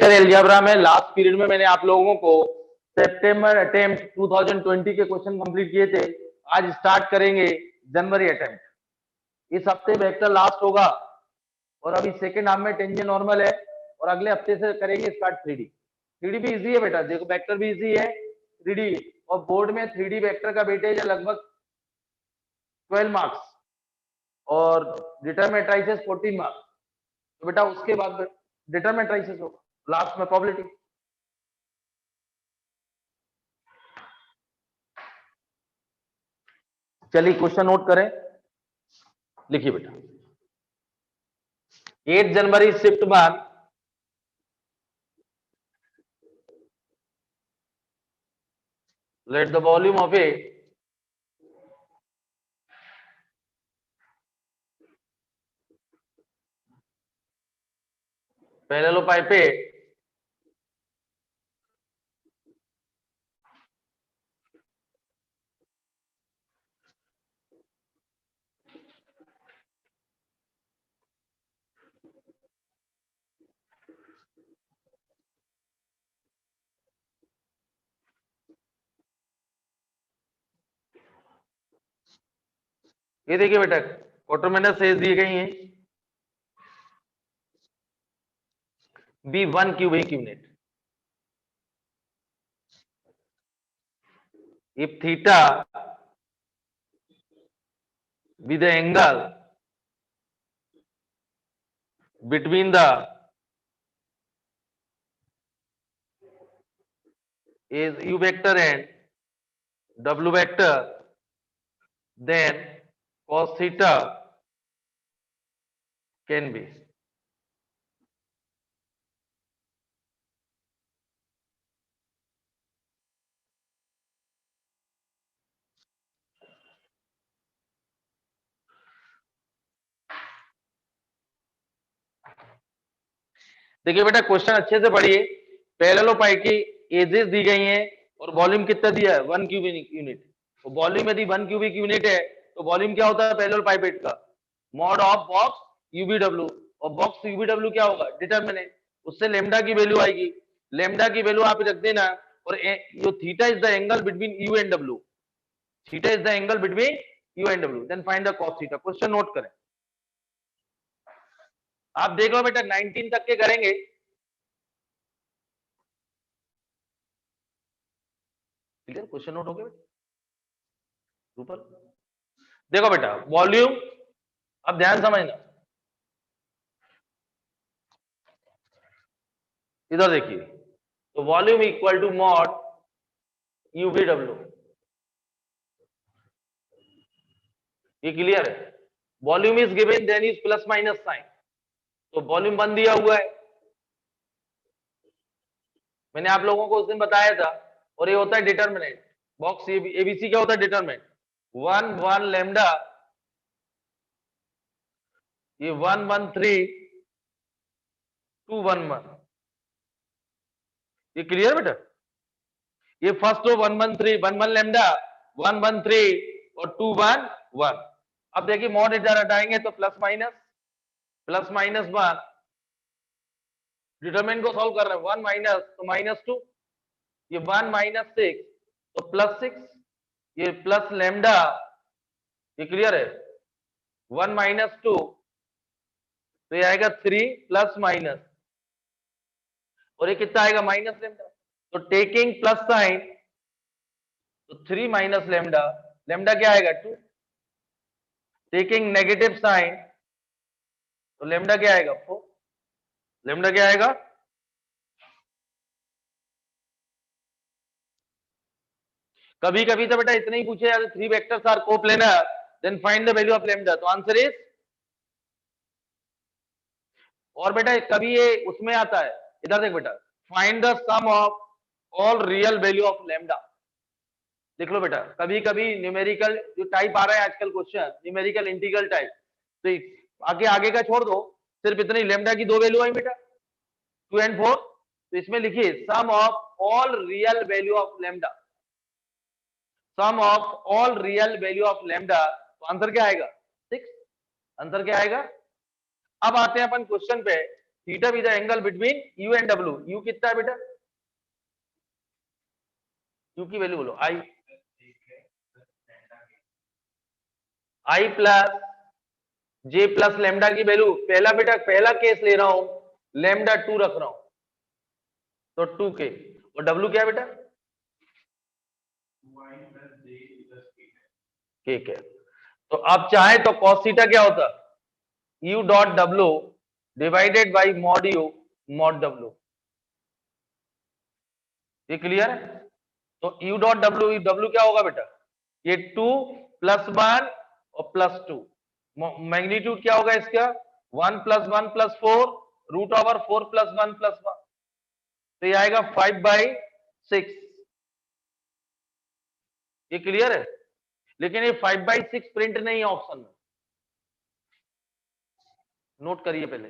Vector algebra में last period में मैंने आप लोगों को सितंबर अटेम्प्ट 2020 के क्वेश्चन कंप्लीट किए थे। आज स्टार्ट करेंगे जनवरी अटेम्प्ट। इस हफ्ते वेक्टर लास्ट होगा और अभी सेकेंड हाफ में टेंजेंट नॉर्मल है और अगले हफ्ते से करेंगे स्टार्ट 3D। 3D भी इजी है बेटा, देखो वेक्टर भी इजी है, 3D और बोर्ड में 3D वेक्टर का वेटेज है लगभग 12 मार्क्स और डिटरमिनेट्राइसिस 14 मार्क्स। तो बेटा उसके बाद डिटरमिनेट्राइसिस होगा लास्ट में प्रोबेबिलिटी। चलिए क्वेश्चन नोट करें, लिखिए बेटा। 8 जनवरी shift 1 let the volume of a parallelepiped ये देखिए बेटा क्वार्टर सेज दी गई है B1 cubic unit if theta be the angle between the is u vector and w vector, then cos theta can be देखिए बेटा क्वेश्चन अच्छे से पढ़िए। पैरेललोपाई की एजेस दी गई हैं और वॉल्यूम कितना दिया है 1 क्यूबिक यूनिट। तो वॉल्यूम यदि 1 क्यूबिक यूनिट है तो वॉल्यूम क्या होता है पैरेललोपाइपेट का मॉड ऑफ बॉक्स यूबीडब्ल्यू, और बॉक्स यूबीडब्ल्यू क्या होगा डिटरमिनेंट, उससे लेमडा की वैल्यू आएगी। लेमडा की वैल्यू आप रख देना और जो theta is the angle between U and W, theta is the angle between U and W, then find the cos theta. Question note करें, आप देख लो बेटा 19 तक के करेंगे। क्लियर, क्वेश्चन नोट हो गया बेटा ऊपर। देखो बेटा वॉल्यूम, अब ध्यान समझना, इधर देखिए, तो volume equal to mod UVW, ये क्लियर है। Volume is given then is plus minus sign, तो वॉल्यूम 1 दिया हुआ है, मैंने आप लोगों को उस दिन बताया था, और ये होता है डिटरमिनेंट, बॉक्स एबीसी क्या होता है डिटरमिनेंट 1 1 लैम्डा, ये 1 1 3 2 1 1, ये क्लियर बेटा। ये फर्स्ट रो 1 1 3 1 1 लैम्डा 1 1 3 और 2 1 1। अब देखिए मॉड इधर हटाएंगे तो प्लस माइनस 1, डिटरमिनेंट को सॉल्व कर रहे हैं 1 माइनस तो -2, ये 1 -6 तो +6, ये प्लस लैम्डा, ये क्लियर है 1 -2 तो ये आएगा 3 प्लस माइनस, और ये कितना आएगा माइनस लैम्डा, तो टेकिंग प्लस साइन तो 3 माइनस लैम्डा, लैम्डा क्या आएगा 2, टेकिंग नेगेटिव साइन तो लैम्डा क्या आएगा 4, लैम्डा क्या आएगा, कभी कभी तो बेटा इतना ही पूछे यार 3 vectors are coplanar then find the value of lambda, तो आंसर इज, और बेटा कभी ये उसमें आता है, इधर देख बेटा, find the sum of all real value of lambda, देख लो बेटा कभी कभी न्यूमेरिकल जो टाइप आ रहा है आजकल क्वेश्चन न्यूमेरिकल इंटीग्रल टाइप, तो आगे आगे का छोड़ दो, सिर्फ इतनी लैम्डा की 2 वैल्यू आई बेटा 2 and 4, तो इसमें लिखिए sum of all real value of lambda, sum of all real value of lambda, तो आंसर क्या आएगा 6, आंसर क्या आएगा। अब आते हैं अपन क्वेश्चन पे, theta be the angle between U and W. U कितना है बेटा? यू की वैल्यू बोलो। I plus J plus lambda की वैल्यू, पहला बेटा पहला केस ले रहा हूं, लेमडा 2 रख रहा हूं, तो 2k। और डब्ल्यू क्या है बेटा? k। तो आप चाहे तो cos थीटा क्या होता? u dot W divided by mod you mod W. ये क्लियर है? तो u डॉट डब्ल्यू, डब्ल्यू क्या होगा बेटा? ये 2 प्लस 1 और प्लस 2। मैग्नीट्यूड क्या होगा इसका? 1 plus 1 plus 4 root over 4 plus 1 plus 1। तो ये आएगा 5/6। ये क्लियर है? लेकिन ये 5/6 प्रिंट नहीं है ऑप्शन में, नोट करिए पहले।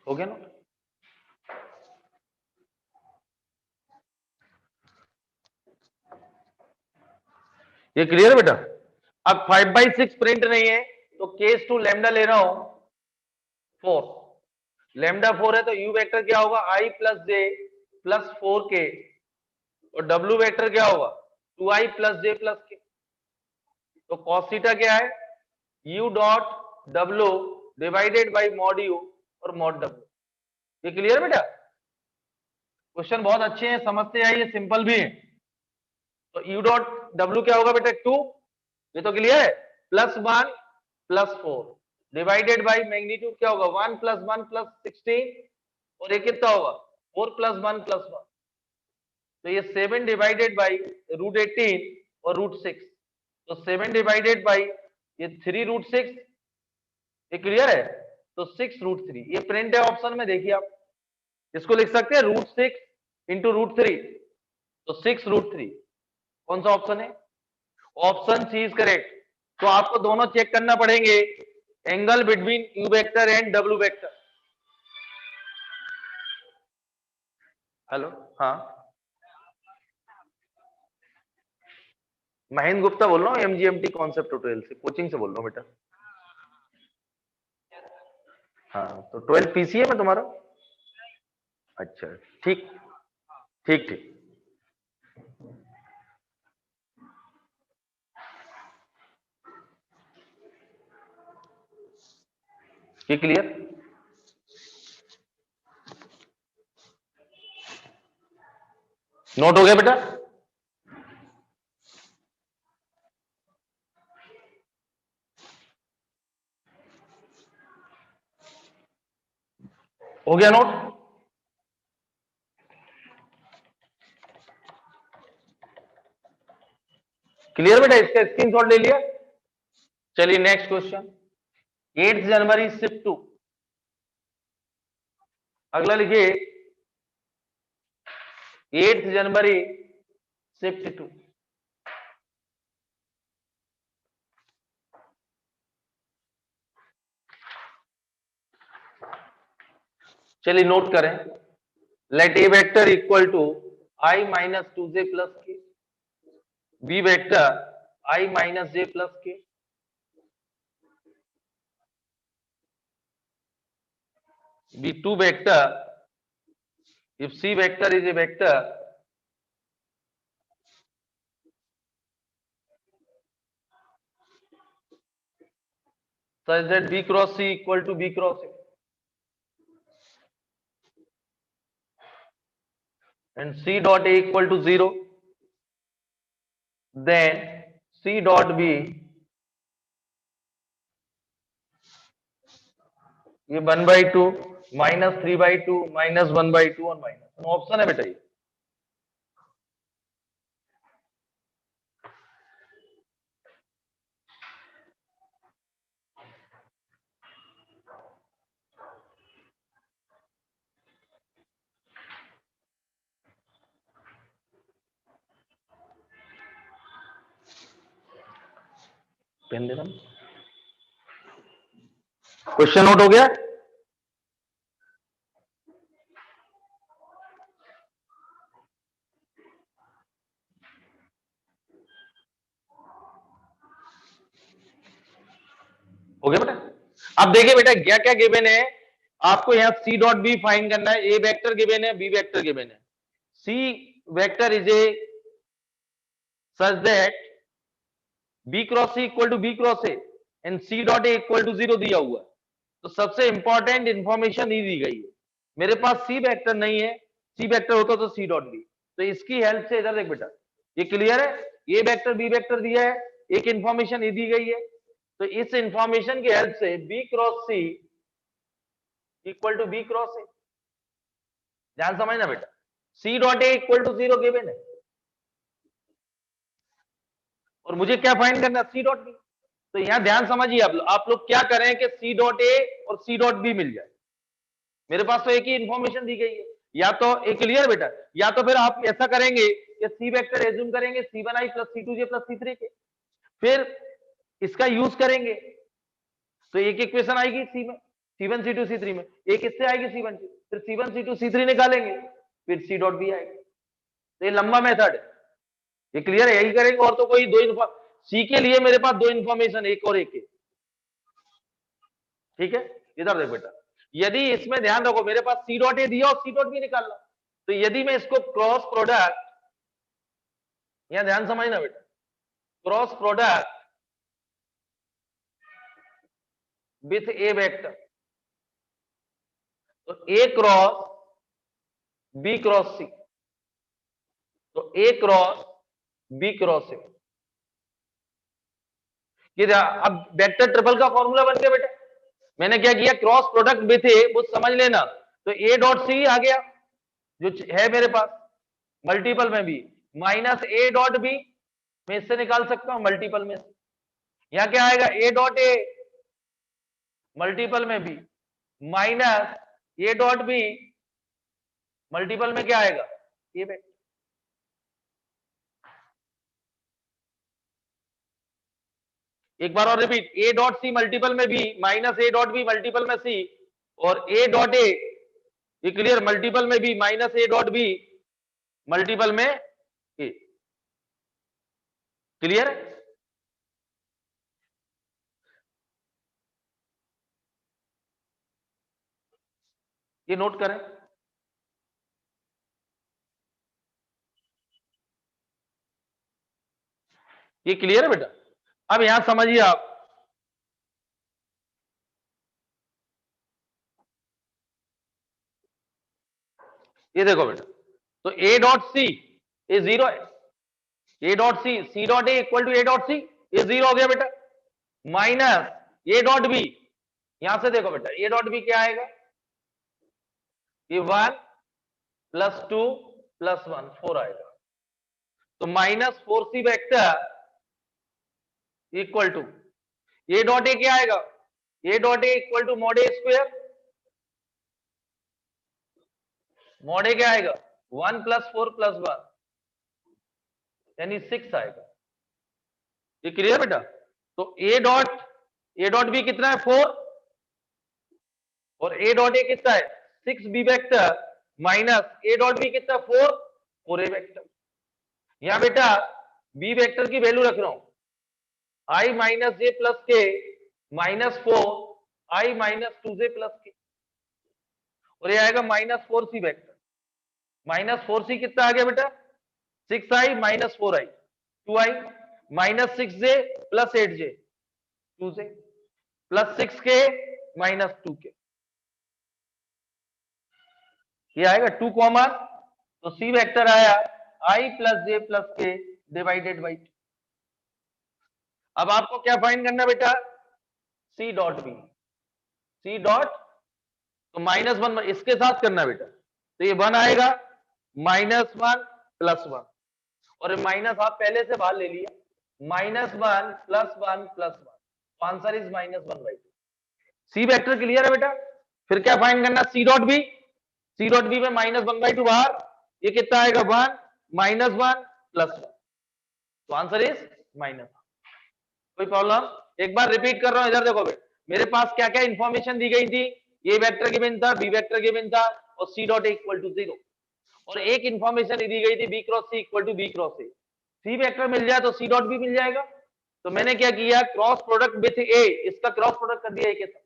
हो गया ना? ये क्लियर बेटा? अब 5/6 प्रिंट नहीं है तो केस टू लेमडा ले रहा हूं 4। लेमडा 4 है तो यू वेक्टर क्या होगा? आई प्लस जे प्लस 4k। और डब्ल्यू वेक्टर क्या होगा? 2i plus J plus K. तो cos थीटा क्या है? u dot W divided by mod you और मॉड डब्ल्यू। ये क्लियर बेटा? क्वेश्चन बहुत अच्छे हैं, समझते आइए, सिंपल भी है। तो u डॉट डब्ल्यू क्या होगा बेटा? 2। ये तो क्लियर है? Plus 1 plus 4 divided by magnitude क्या होगा? 1 प्लस 1 प्लस 16 और ये कितना होगा? 4 प्लस 1 प्लस 1। तो ये 7 डिवाइडेड बाई रूट 18 और रूट 6। तो 7 डिवाइडेड बाई ये 3 रूट 6। ये क्लियर है? तो 6 रूट 3 ये प्रिंट है ऑप्शन में, देखिए आप इसको लिख सकते हैं रूट 6 इंटू रूट 3। तो 6 रूट 3 कौन सा ऑप्शन है? Option C is correct. तो आपको दोनों चेक करना पड़ेंगे, angle between U vector and W vector. Hello, हाँ महेंद्र गुप्ता बोल रहा हूँ, एमजीएमटी कॉन्सेप्ट ट्यूटोरियल से, कोचिंग से बोल रहा हूँ बेटा। हाँ तो 12 पीसीए में तुम्हारा? अच्छा ठीक ठीक ठीक। ये क्लियर? नोट हो गया बेटा? हो गया नोट? क्लियर बेटा? इसका स्क्रीनशॉट ले लिया? चलिए नेक्स्ट क्वेश्चन। 8 जनवरी शिफ्ट 2। अगला लिखिए 8 जनवरी शिफ्ट 2। चलिए नोट करें। Let A vector equal to I minus 2j plus K, B vector I minus J plus K, B two vector if C vector is a vector such that B cross C equal to B cross A and C dot A equal to 0, then C dot B ये 1/2 minus 3/2 minus 1/2 और minus option है बेटा ये। Pen देना। Question note हो गया? हो गया बेटा। अब देखिए बेटा क्या क्या गिवन है, आपको यहाँ सी डॉट बी फाइंड करना है। ए वेक्टर गिवन है, बी वेक्टर गिवन है। C vector is a such that B cross C equal to B cross A and C dot A equal to 0 दिया हुआ है। तो सबसे इंपॉर्टेंट इंफॉर्मेशन ही दी गई है। मेरे पास सी वेक्टर नहीं है, सी वेक्टर होता तो सी डॉट बी। तो इसकी हेल्प से इधर देख बेटा, ये क्लियर है, ए वेक्टर बी वेक्टर दिया है, एक इंफॉर्मेशन ये दी गई है। तो इस इंफॉर्मेशन की हेल्प से B cross C equal to B cross A, ध्यान समझना बेटा, C dot A equal to 0 given है और मुझे क्या फाइंड करना, सी डॉट बी। तो यहां ध्यान समझिए आप लोग क्या करें कि सी डॉट ए और सी डॉट बी मिल जाए। मेरे पास तो एक ही इंफॉर्मेशन दी गई है, या तो एक क्लियर बेटा, या तो फिर आप ऐसा करेंगे कि सी वेक्टर एज्यूम करेंगे C1i plus C2j plus C3 के, फिर इसका यूज करेंगे तो एक इक्वेशन आएगी सी में, C1 C2 C3 में, एक इससे आएगी C1 फिर C1 C2 C3 निकालेंगे, फिर सी डॉट बी आएगी। तो ये लंबा मेथड है, ये क्लियर है, यही करेंगे। और तो कोई दो सी के लिए मेरे पास दो इंफॉर्मेशन, एक और एक है, ठीक है। इधर देख बेटा, यदि इसमें ध्यान रखो मेरे पास सी डॉट ए दिया और सी डॉट बी निकालना, तो यदि मैं इसको क्रॉस प्रोडक्ट, यहां ध्यान समझना बेटा, cross product with A vector, तो A cross B cross C, तो ए क्रॉस बी क्रॉस ए, ये अब वेक्टर ट्रिपल का फॉर्मूला बन गया बेटा। मैंने क्या किया, क्रॉस प्रोडक्ट विथ ए, वो समझ लेना, तो ए डॉट सी आ गया जो है मेरे पास, मल्टीपल में भी माइनस ए डॉट बी, मैं इससे निकाल सकता हूं मल्टीपल में से। यहां क्या आएगा, ए डॉट ए मल्टीपल में भी minus A dot B multiple में क्या आएगा, ये बेटा। एक बार और repeat, A dot C multiple में B minus A dot B multiple में सी, और ए डॉट ए, ये क्लियर, मल्टीपल में B minus A dot B multiple में ए, क्लियर है। ये नोट करें, ये क्लियर है बेटा। अब यहां समझिए आप, ये देखो बेटा, तो ए डॉट सी ये 0 है, A dot C dot A equal to A dot C, ये 0 हो गया बेटा, माइनस ए डॉट बी, यहां से देखो बेटा ए डॉट बी क्या आएगा, ये 1 प्लस 2 प्लस 1 4 आएगा, तो minus 4c vector equal to A dot A क्या आएगा, A dot A equal to mod A square, mod A क्या आएगा 1 प्लस 4 प्लस 1 यानी 6 आएगा, ये क्लियर बेटा। तो ए डॉट बी कितना है 4, और ए डॉट ए कितना है 6 B vector minus A dot B कितना 4 ए वेक्टर। यहां बेटा बी वेक्टर की वैल्यू रख रहा हूं, आई माइनस जे प्लस के माइनस 4 आई माइनस 2 जे प्लस के, और ये आएगा minus 4c vector, minus 4c कितना आ गया बेटा 6i minus 4i 2i minus 6j plus 8j 2j plus 6k minus 2k, ये आएगा 2 कॉमन, तो c वेक्टर आया i plus j plus k divided by 2। अब आपको क्या फाइंड करना बेटा, c dot B, c dot, तो -1 इसके साथ करना बेटा, तो ये 1 आएगा -1 प्लस 1, और माइनस आप पहले से बाहर ले लिया, -1 प्लस 1 प्लस 1, तो answer is -1/2। C vector clear है बेटा। फिर क्या फाइंड करना, C dot B, C dot B में -1/2 बाहर, ये कितना आएगा 1 -1 प्लस 1, तो आंसर इज -1। कोई प्रॉब्लम, एक बार रिपीट कर रहा हूं, इधर देखो बेटा, मेरे पास क्या क्या इंफॉर्मेशन दी गई थी, ये वेक्टर गिवन था, बी वेक्टर गिवन था, और सी डॉट इक्वल टू 0, और एक इंफॉर्मेशन दी गई थी B cross C equal to B cross A. C vector मिल जाए तो सी डॉट भी मिल जाएगा, तो मैंने क्या किया, क्रॉस प्रोडक्ट विथ ए, इसका क्रॉस प्रोडक्ट कर दिया ए के साथ,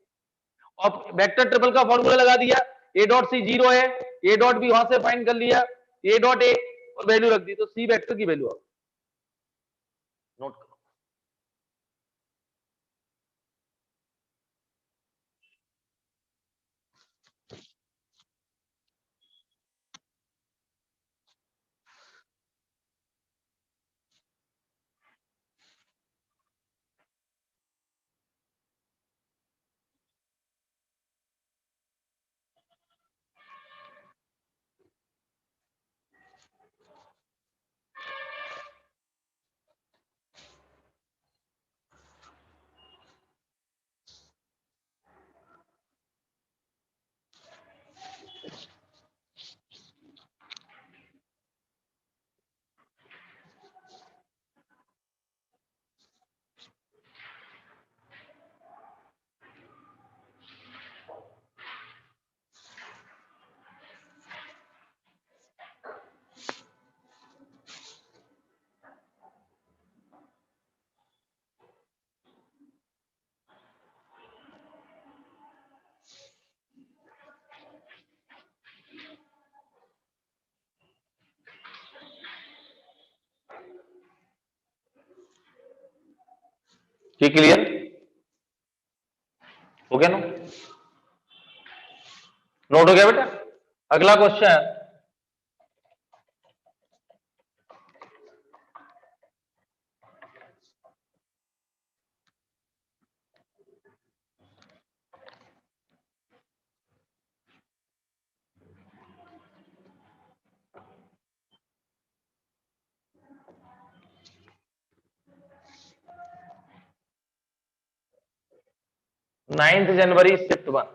और वेक्टर ट्रिपल का फॉर्मूला लगा दिया, ए डॉट सी 0 है, ए डॉट बी वहां से फाइंड कर लिया, ए डॉट ए और वैल्यू रख दी, तो सी वेक्टर की वैल्यू नोट करो। ये क्लियर हो गया? नोट हो गया बेटा? अगला क्वेश्चन, नाइन्थ जनवरी शिफ्ट 1,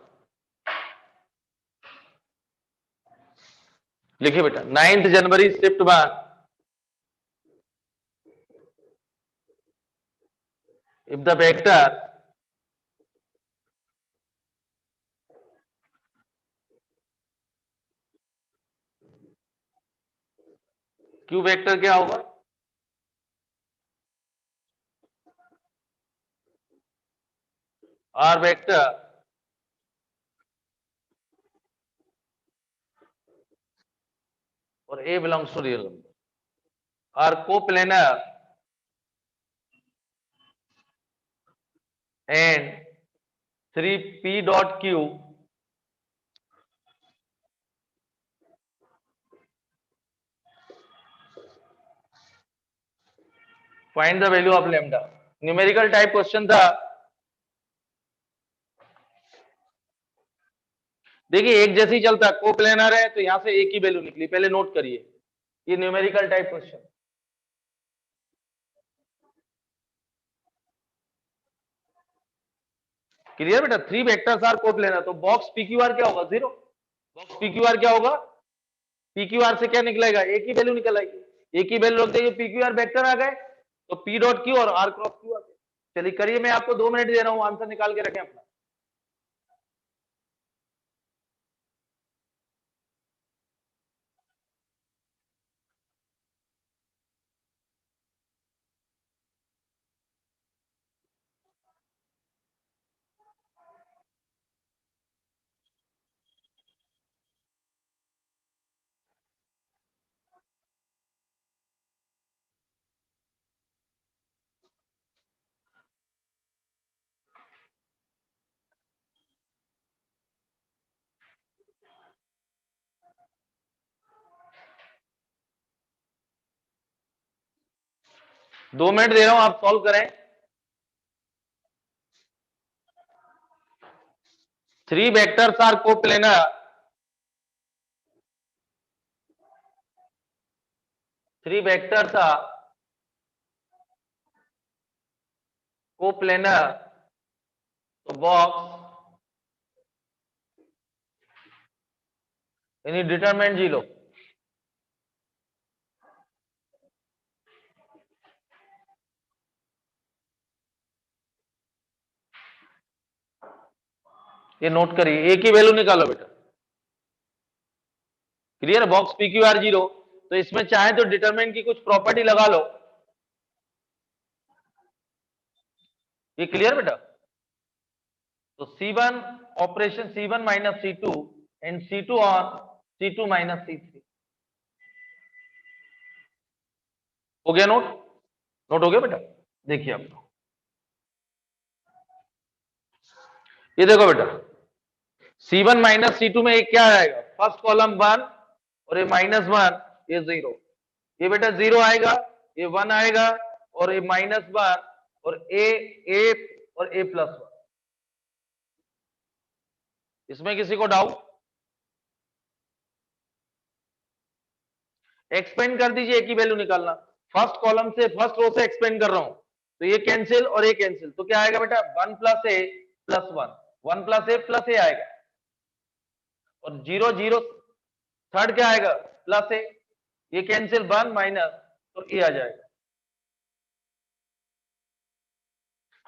लिखिए बेटा, 9th January shift 1, if the vector q vector क्या होगा, r वेक्टर और a belongs to real number are coplanar and 3p dot q find the value of lambda। Numerical type question था। देखिए एक जैसे ही चलता है, कोप्लेनर है तो यहां से एक ही वैल्यू निकली, पहले नोट करिए, ये न्यूमेरिकल टाइप क्वेश्चन। क्लियर बेटा? 3 वेक्टर्स आर कोप्लेनर, तो बॉक्स पीक्यूआर क्या होगा, 0। बॉक्स पीक्यूआर क्या होगा, पीक्यूआर से क्या निकलेगा, एक ही वैल्यू निकल आएगी, एक ही वैल्यू रख देंगे, पीक्यूआर वेक्टर आ गए, तो पी डॉट क्यू और आर क्रॉस क्यू आ गए। चलिए करिए, मैं आपको 2 मिनट दे रहा हूं, आंसर निकाल के रखें अपना। दो मिनट दे रहा हूं, आप सॉल्व करें। 3 vectors are coplanar, 3 vectors are coplanar, तो बॉक्स यानी डिटरमिनेंट 0। ये नोट करिए, एक ही वैल्यू निकालो बेटा। क्लियर? बॉक्स पीक्यूआर 0, तो इसमें चाहे तो डिटरमिनेंट की कुछ प्रॉपर्टी लगा लो। ये क्लियर बेटा? तो C1 operation C1 minus C2 and C2 on C2 minus C3 हो गया नोट? नोट हो गया बेटा? देखिए आप ये देखो बेटा, C1 माइनस C2 में एक क्या आएगा, फर्स्ट कॉलम 1 और ये -1 ये 0, ये बेटा 0 आएगा, ये 1 आएगा और ये -1 और a और a+1। इसमें किसी को डाउट? एक्सपेंड कर दीजिए, एक ही वैल्यू निकालना, फर्स्ट कॉलम से फर्स्ट रो से एक्सपेंड कर रहा हूं, तो ये कैंसिल और ये कैंसिल, तो क्या आएगा बेटा 1 + a + 1, 1 + a आएगा और 0 0 थर्ड क्या आएगा प्लस a, ये कैंसिल 1 माइनस तो a आ जाएगा।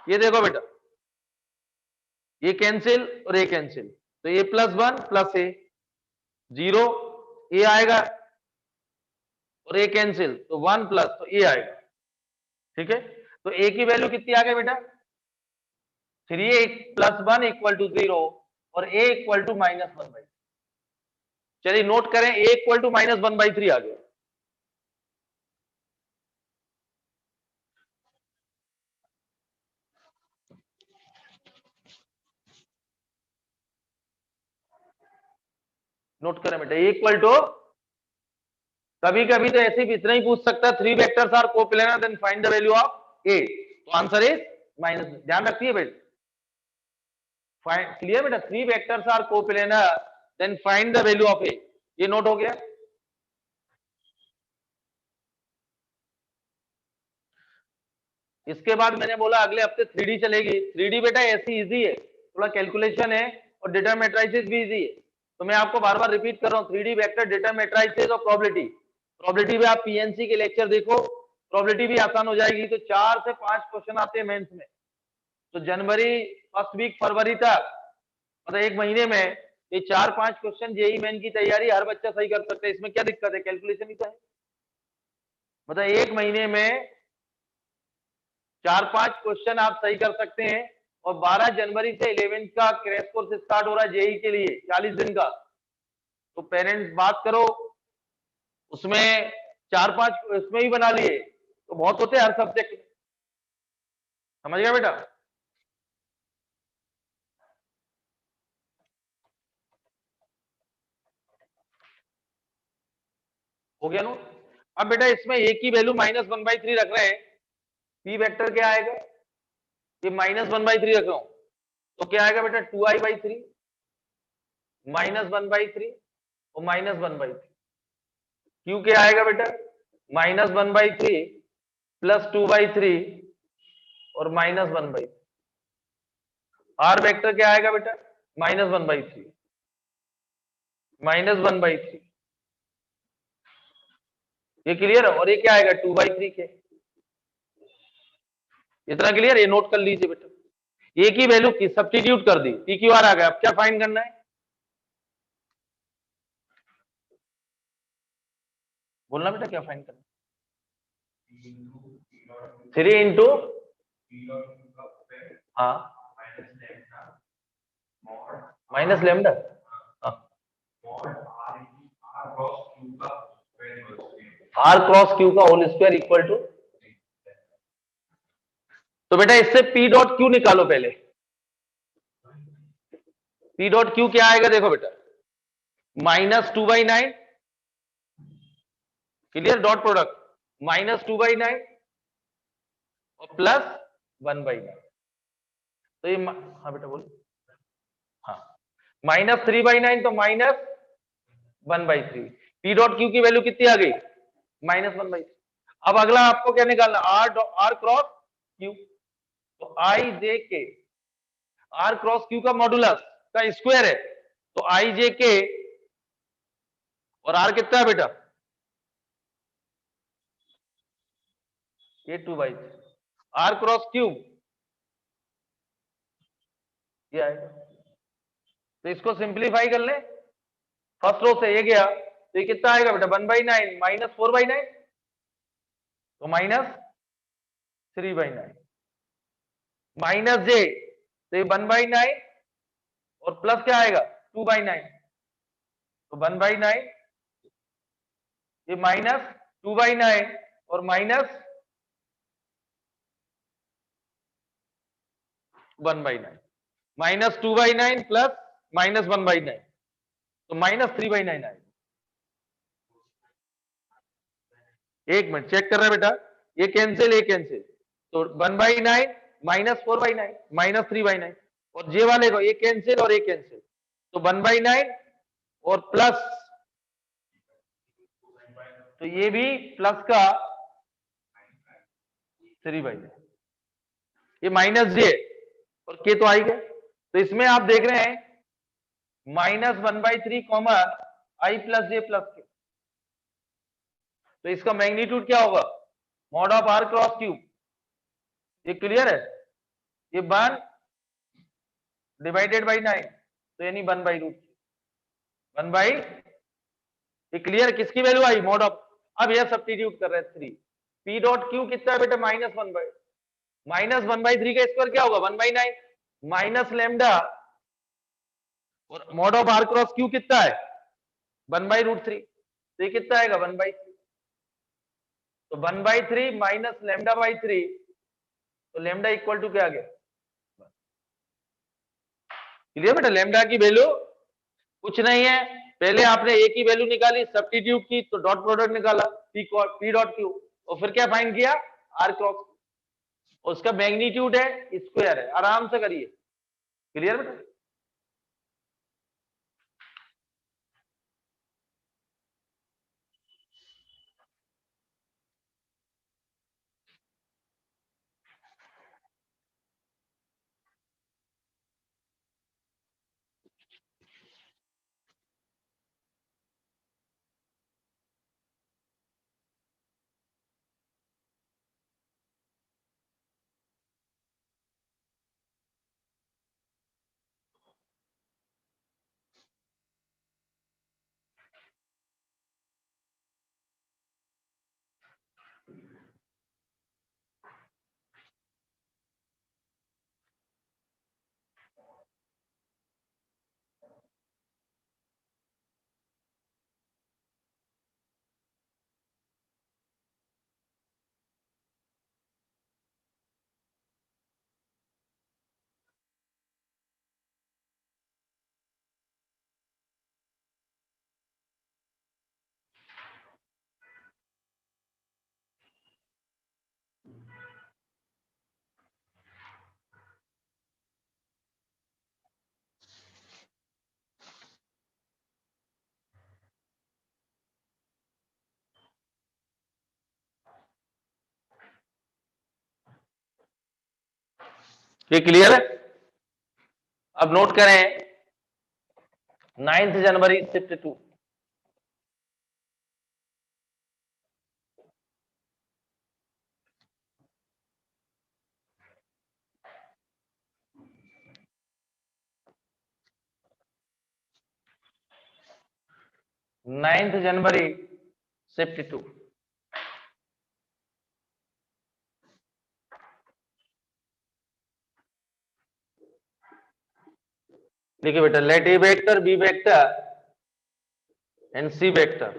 ये देखो बेटा, ये कैंसिल और ये कैंसिल, तो ये +1 + a, 0 a आएगा और ये कैंसिल तो 1 प्लस तो a आएगा। ठीक है, तो a की वैल्यू कितनी आ गई बेटा 3a + 1 = 0 और a = -1/3। चलिए नोट करें, a = -1/3 आ गया। नोट करें बेटा, a कभी कभी तो ऐसे भी इतना ही पूछ सकता है, 3 vectors are coplanar then find the value of a, तो आंसर इज माइनस। ध्यान रखिए बेटा, क्लियर बेटा, 3 vectors are coplanar then find the value of a, ये नोट हो गया। इसके बाद मैंने बोला अगले हफ्ते 3D चलेगी। 3D बेटा ऐसी इजी है, थोड़ा कैलकुलेशन है और डेटा मैट्रिसेस भी इजी है, तो मैं आपको बार बार रिपीट कर रहा हूँ, 3D वेक्टर, डेटा मैट्रिसेस और प्रोबेबिलिटी। प्रोबेबिलिटी भी आप पीएनसी के लेक्चर देखो, प्रोबेबिलिटी भी आसान हो जाएगी। तो 4 से 5 क्वेश्चन आते हैं मेंस में, तो जनवरी फर्स्ट वीक फरवरी तक, मतलब एक महीने में ये 4-5 क्वेश्चन जेई मेन की तैयारी हर बच्चा सही कर सकता है। इसमें क्या दिक्कत है, कैलकुलेशन ही तो है। मतलब एक महीने में 4-5 क्वेश्चन आप सही कर सकते हैं। और 12 जनवरी से 11th का क्रैश कोर्स स्टार्ट हो रहा है जेई के लिए 40 दिन का, तो पेरेंट्स बात करो, उसमें 4-5 उसमें ही बना लिए तो बहुत होते हैं हर सब्जेक्ट में। समझ गया बेटा? हो गया नो? अब बेटा इसमें a की वैल्यू -1/3 रख रहे हैं, p वेक्टर क्या आएगा, ये -1/3 रख रहा हूं, तो क्या आएगा बेटा 2i/3 -1/3 और -1/3। q क्या आएगा बेटा -1/3 + 2/3 और -1/3। r वेक्टर क्या आएगा बेटा -1/3 -1/3। ये क्लियर है? और ये क्या आएगा 2/3 के। इतना क्लियर? ये नोट कर लीजिए बेटा, ए की वैल्यू की सब्स्टिट्यूट कर दी, पी क्यू आर आ गया। अब क्या फाइंड करना है, बोलना बेटा क्या फाइंड करना है। 3 इंटू हाँ minus lambda, R cross Q का होल स्क्वायर इक्वल टू, तो बेटा इससे पी डॉट क्यू निकालो पहले। पी डॉट क्यू क्या आएगा देखो बेटा -2/9, क्लियर, डॉट प्रोडक्ट -2/9 और +1/9, तो ये हाँ बेटा बोलो, हाँ -3/9 तो -1/3। पी डॉट क्यू की वैल्यू कितनी आ गई -1/3। अब अगला आपको क्या निकालना, आर क्रॉस क्यू, तो आई जे के, आर क्रॉस क्यू का मॉडुलस का स्क्वायर है, तो आई जे के और आर कितना है बेटा ये 2/3, आर क्रॉस क्यूब ये आएगा। तो इसको सिंप्लीफाई कर ले, फर्स्ट रो से ये गया तो ये कितना आएगा बेटा 1/9 -4/9 तो -3/9। माइनस जे, तो ये 1/9 और प्लस क्या आएगा 2/9, तो 1/9 ये माइनस 2/9 और माइनस 1/9, माइनस 2/9 प्लस माइनस 1/9, तो माइनस 3/9 आएगा। एक मिनट चेक कर रहे हैं बेटा, ये कैंसिल, ये कैंसिल, तो 1/9 माइनस 4/9 माइनस 3/9, और जे वाले को ये कैंसिल और ये कैंसिल, तो 1/9 और प्लस, तो ये भी प्लस का 3/9, ये माइनस जे और के तो आ ही गए, तो इसमें आप देख रहे हैं -1/3 comma I plus J plus K, तो इसका मैग्नीट्यूड क्या होगा mod of R cross cube, ये क्लियर है, ये 1 डिवाइडेड बाई 9, तो यानी 1/√, 1 बाई, ये क्लियर, किसकी वैल्यू आई मॉड ऑफ, अब यह सब्स्टिट्यूट कर रहे हैं 3, पी डॉट क्यू कितना है बेटा -1/3 का स्क्वायर क्या होगा 1/9 माइनस लेमडा, और mod of R cross Q कितना है 1/√3, तो ये कितना आएगा 1/3, तो 1/3 माइनस लेमडा बाई 3, तो लेमडा इक्वल टू क्या आ गया, क्लियर बेटा, लेमडा की वैल्यू कुछ नहीं है, पहले आपने ए की वैल्यू निकाली, सब्स्टिट्यूट की, तो डॉट प्रोडक्ट निकाला पी डॉट क्यू, और फिर क्या फाइंड किया आर क्रॉस, उसका मैग्नीट्यूड है स्क्वायर है, आराम से करिए, क्लियर बेटा। ये क्लियर है, अब नोट करें 9 जनवरी शिफ्ट 2, नाइन्थ जनवरी शिफ्ट 2, देखिए बेटा, let A vector B vector and C vector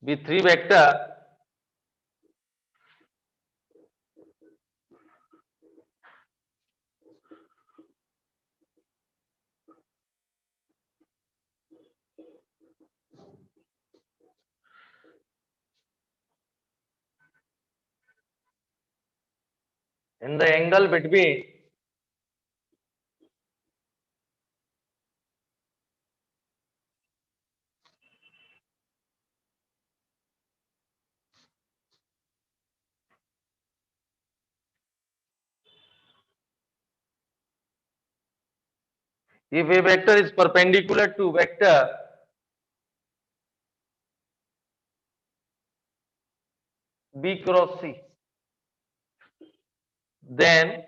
B 3 vector in the angle between if a vector is perpendicular to vector b cross c, then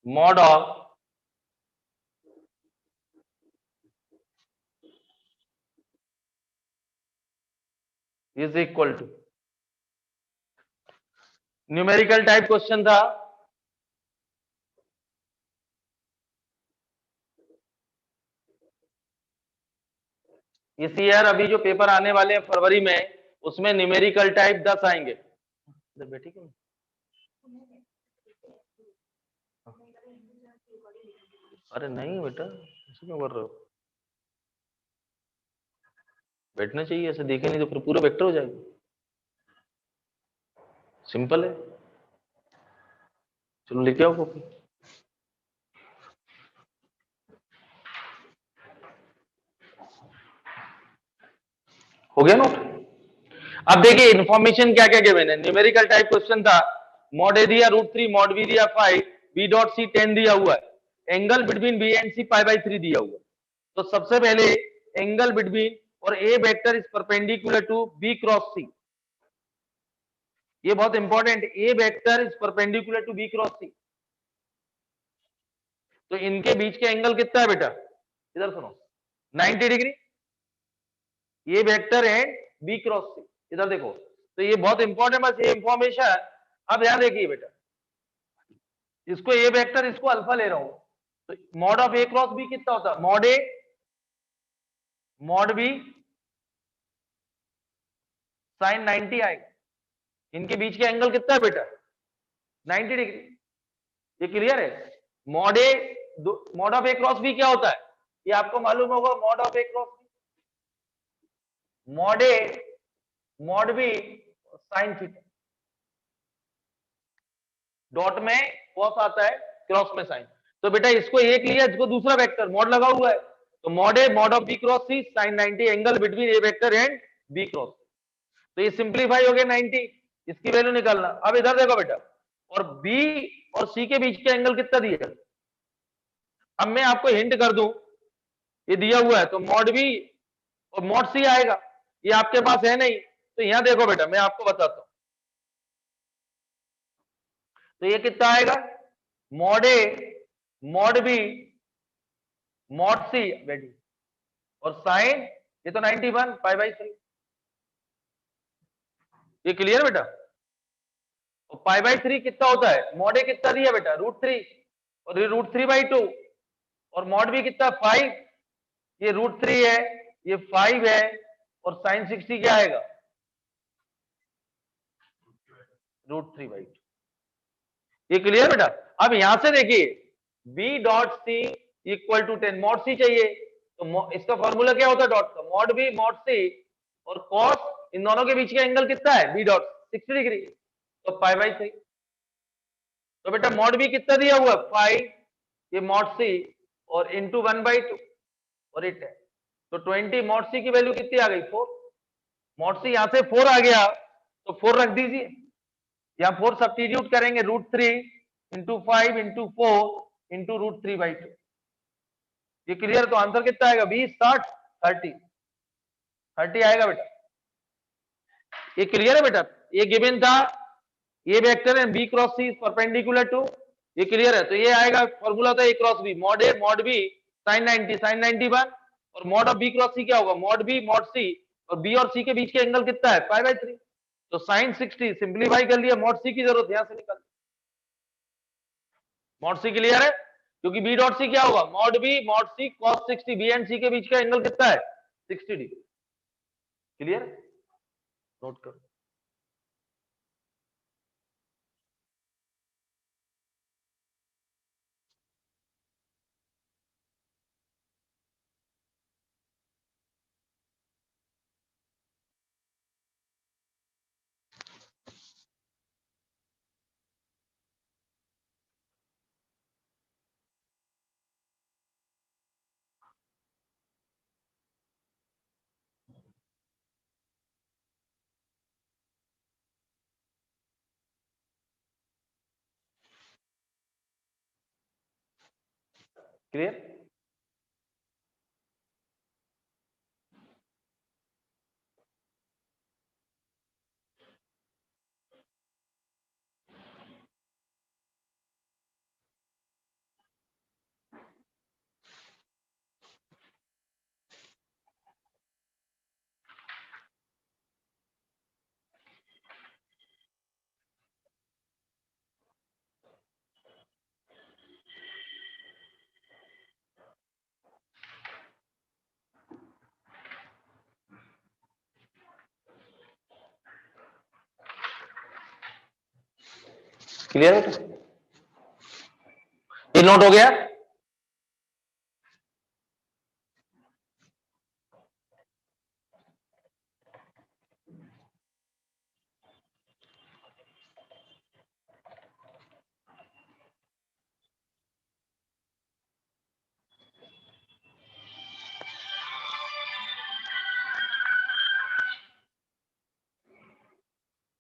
mod of is equal to numerical type question था। इस year अभी जो paper आने वाले हैं फरवरी में, उसमें numerical type 10 आएंगे। बेटी क्यों? अरे नहीं बेटा, ऐसे क्यों कर रहे हो? बैठना चाहिए, ऐसे देखे नहीं तो फिर पूरा वेक्टर हो जाएगा। सिंपल है, चलो लेके आओ कॉपी। हो गया नोट? अब देखिए इन्फॉर्मेशन क्या क्या गिवन है। न्यूमेरिकल टाइप क्वेश्चन था, मॉड ए दिया √3, मॉड बी दिया 5, बी डॉट सी 10 दिया हुआ है, एंगल बिटवीन बी एंड सी π/3 दिया हुआ है। तो सबसे पहले एंगल बिटवीन और A vector is perpendicular to B cross C. ये बहुत important, A vector is perpendicular to B cross C. तो इनके बीच के एंगल कितना है बेटा? इधर सुनो, 90 डिग्री। ये वेक्टर है बी क्रॉस सी, इधर देखो। तो ये बहुत इंपॉर्टेंट, बस ये इंफॉर्मेशन। अब यहां देखिए बेटा, इसको ए वेक्टर, इसको अल्फा ले रहा हूं, तो mod of A cross B कितना होता है? Mod A mod B sine 90 आएगा। इनके बीच के एंगल कितना है बेटा? 90 डिग्री। ये क्लियर है? Mod A, mod of A cross B क्या होता है? ये आपको मालूम होगा, mod of A cross mod A mod B sine theta. Dot में कॉस आता है, क्रॉस में साइन। तो बेटा इसको एक लिया, इसको दूसरा वेक्टर मॉड लगा हुआ है, तो mod A mod of B cross C sine 90 angle between A vector and B cross. तो ये सिंप्लीफाई हो गया 90, इसकी वैल्यू निकालना। अब इधर देखो बेटा, और बी और सी के बीच का एंगल कितना दिया है? अब मैं आपको हिंट कर दूं, ये दिया हुआ है तो मॉड बी और मॉड सी आएगा, ये आपके पास है नहीं। तो यहां देखो बेटा, मैं आपको बताता हूं, तो ये कितना आएगा? Mod A mod B mod सी बेटी, और साइन ये तो 91 π/3। ये क्लियर बेटा? और π/3 कितना होता है? मॉड ए कितना दिया बेटा? √3, और ये √3/2, और मॉड बी कितना? 5। ये √3 है, ये 5 है, और साइन 60 क्या आएगा? √3/2। ये क्लियर बेटा? अब यहां से देखिए, B dot C equal to 10, mod C चाहिए, तो इसका फॉर्मूला क्या होता है डॉट का? मॉड बी मॉड सी, और कॉस इन दोनों के बीच का एंगल कितना है? बी डॉट 60 डिग्री, तो π/3। तो बेटा मॉड बी कितना दिया हुआ है? 5, ये मॉड सी, और इंटू 1/2, और ये 10। तो 20 मॉड सी की वैल्यू कितनी आ गई? 4। मॉड सी यहां से 4 आ गया, तो 4 रख दीजिए, यहां 4 सब्स्टिट्यूट करेंगे, √3 इंटू 5 इंटू 4 इंटू √3/2। ये क्लियर? तो आंसर कितना आएगा? 20, 60, 30, 30 आएगा बेटा। ये क्लियर है बेटा? ये गिवन था, ये वेक्टर है B cross C perpendicular to, ये क्लियर है? तो ये आएगा, फॉर्मूला था A cross B, mod A mod B sine 90 sine 91, और mod of B cross C क्या होगा? मॉड बी मॉड सी, और बी और सी के बीच के एंगल कितना है? π/3। तो साइन 60 सिंप्लीफाई कर लिया, मॉड सी की जरूरत यहां से निकाल, मॉड सी क्लियर है? क्योंकि बी डॉट सी क्या होगा? Mod B mod C cos 60, B and C के बीच का एंगल कितना है? 60 डिग्री। क्लियर? नोट करो। क्लियर? क्लियर बेटा? ये नोट हो गया?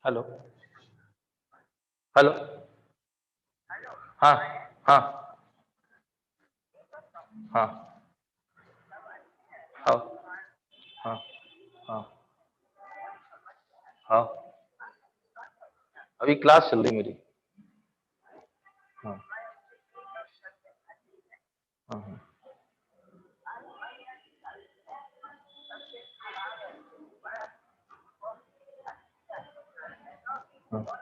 हेलो हेलो, हाँ हाँ हाँ हाँ हाँ हाँ हाँ, अभी क्लास चल रही मेरी। हाँ हाँ हाँ हाँ।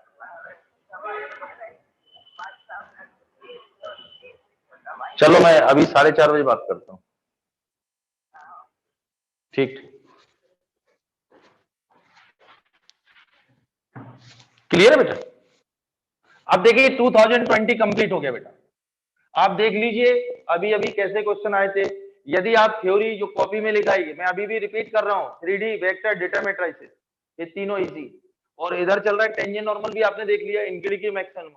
चलो मैं अभी 4:30 बजे बात करता हूँ। ठीक ठीक। क्लियर है बेटा? अब देखिए 2020 कंप्लीट हो गया बेटा। आप देख लीजिए अभी अभी कैसे क्वेश्चन आए थे। यदि आप थ्योरी जो कॉपी में लिखाई, मैं अभी भी रिपीट कर रहा हूँ, 3D वेक्टर डेटा मैट्रिसेस, ये तीनों इजी। और इधर चल रहा है टेंजेंट नॉर्मल भी आपने देख लिया, इनक्लिक मैक्सिमम।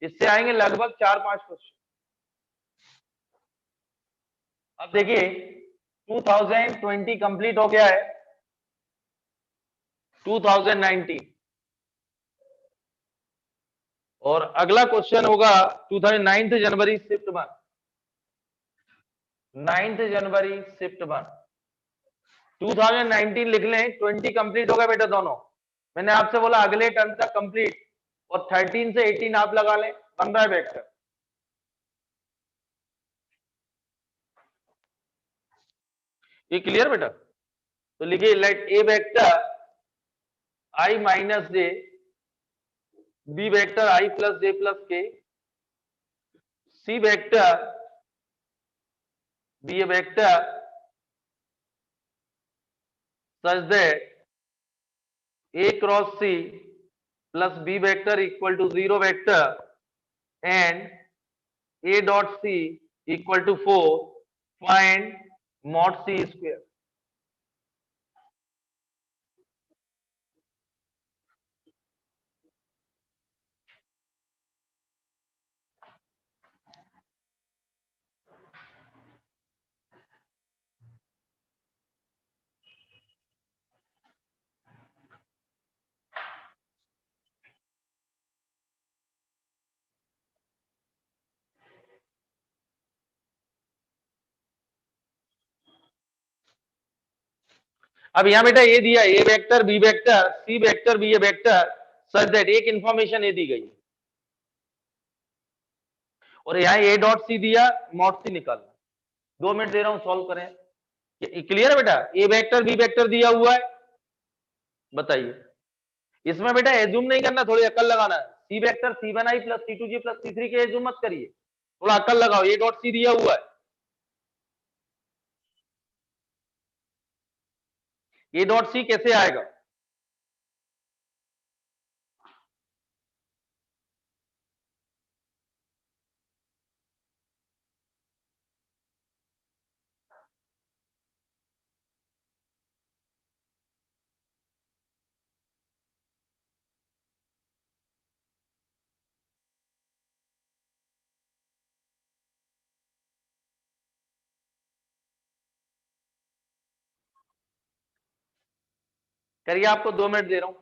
इससे आएंगे लगभग 4-5 क्वेश्चन। अब देखिए 2020 कंप्लीट हो गया है, 2019 और अगला क्वेश्चन होगा 2009 जनवरी शिफ्ट 1, 9 जनवरी शिफ्ट 1। 2019 लिख लें, 20 कंप्लीट होगा बेटा दोनों। मैंने आपसे बोला अगले टर्म तक कंप्लीट, और 13 से 18 आप लगा लें, 15 वेक्टर। ये क्लियर बेटा? तो लिखिए let A vector I minus J, B vector I plus J plus K, C vector be a vector such that A cross C plus B vector equal to 0 vector and A dot C equal to 4, find mod C square। अब यहां बेटा ये दिया A vector B vector C vector be a vector such that, एक information ये दी गई और यहाँ ए डॉट सी दिया, मॉड सी निकालना। 2 मिनट दे रहा हूं, सॉल्व करें। क्लियर है बेटा? ए वेक्टर बी वेक्टर दिया हुआ है, बताइए। इसमें बेटा एज्यूम नहीं करना, थोड़ी अकल लगाना है। C vector C1I plus C2G plus C3 के एज्यूम मत करिए, थोड़ा अकल लगाओ। ए डॉट सी दिया हुआ है, ए डॉट सी कैसे आएगा? करिए, आपको 2 मिनट दे रहा हूं।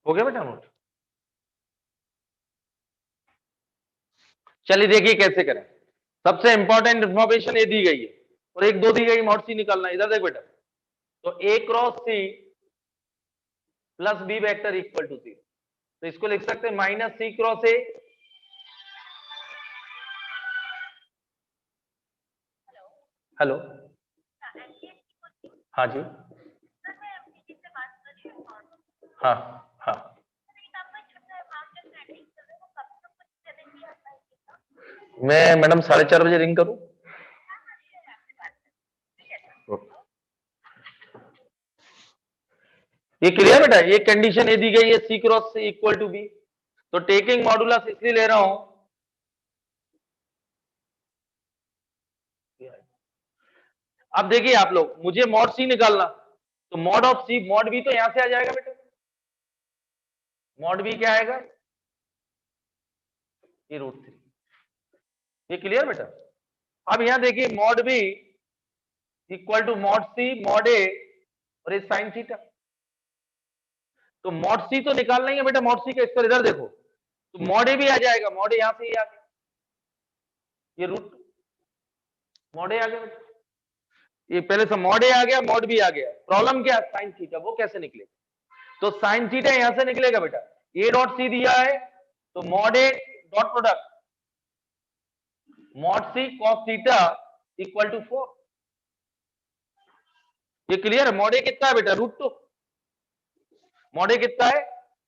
हो गया बेटा नोट? चलिए देखिए कैसे करें। सबसे इंपॉर्टेंट इंफॉर्मेशन ये दी गई है और एक दो दी गई मॉड सी निकालना। इधर देख बेटा, तो A cross C plus B vector equal to C, तो इसको लिख सकते हैं minus C cross A. Hello, हाँ जी, हाँ हाँ, मैं मैडम 4:30 बजे रिंग करूं? ये क्लियर बेटा? ये कंडीशन ये दी गई है C cross C equal to B, तो टेकिंग मॉडुलस इसलिए ले रहा हूं। अब देखिए आप लोग, मुझे मॉड सी निकालना, तो mod of C, mod B तो यहां से आ जाएगा बेटा। मॉड बी क्या आएगा? ये √3। ये क्लियर बेटा? अब यहां देखिए mod B equal to mod C mod A और ये साइन थीटा। तो मॉड सी तो निकालना ही है बेटा, मॉड सी का स्क्वायर इधर देखो, तो मॉड ए भी आ जाएगा, मॉड ए यहां से ही आ गया, ये रूट मॉड ए आ गया बेटा। ये पहले से मॉड ए आ गया, मॉड बी आ गया। प्रॉब्लम क्या? साइन थीटा, वो कैसे निकलेगा? तो साइन थीटा यहां से निकलेगा बेटा, ए डॉट सी दिया है, तो mod A dot product mod C cos theta equal to 4। ये क्लियर है? मॉड ए कितना है बेटा? √2। मॉड ए कितना है?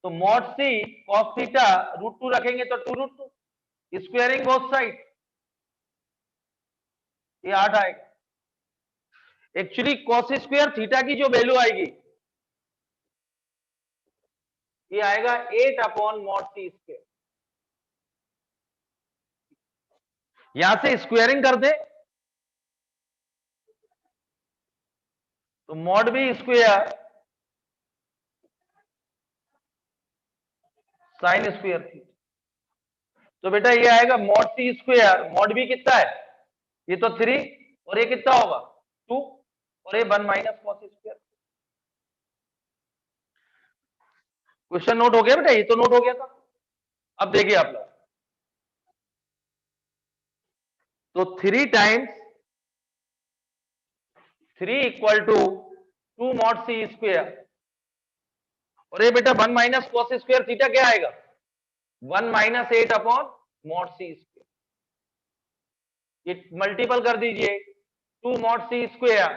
तो मॉड सी कॉस थीटा √2 रखेंगे तो 2√2, स्क्वायरिंग बोथ साइड, ये 8 आएगा। एक्चुअली कॉस स्क्वायर थीटा की जो वैल्यू आएगी, ये आएगा 8/मॉड सी स्क्वायर। यहां से स्क्वायरिंग कर दे तो mod B square sine square थी, तो बेटा ये आएगा mod C square, mod B कितना है? ये तो 3, और ये कितना होगा? 2, और ये 1 minus cos square. Question note हो गया बेटा? ये तो नोट हो गया था। अब देखिए आप लोग, तो 3 times 3 equal to 2 mod C square, और ये बेटा 1 माइनस कॉस स्क्वायर थीटा क्या आएगा? 1 माइनस 8/मॉड सी स्क्वायर। ये मल्टीपल कर दीजिए, 2 मॉड सी स्क्वायर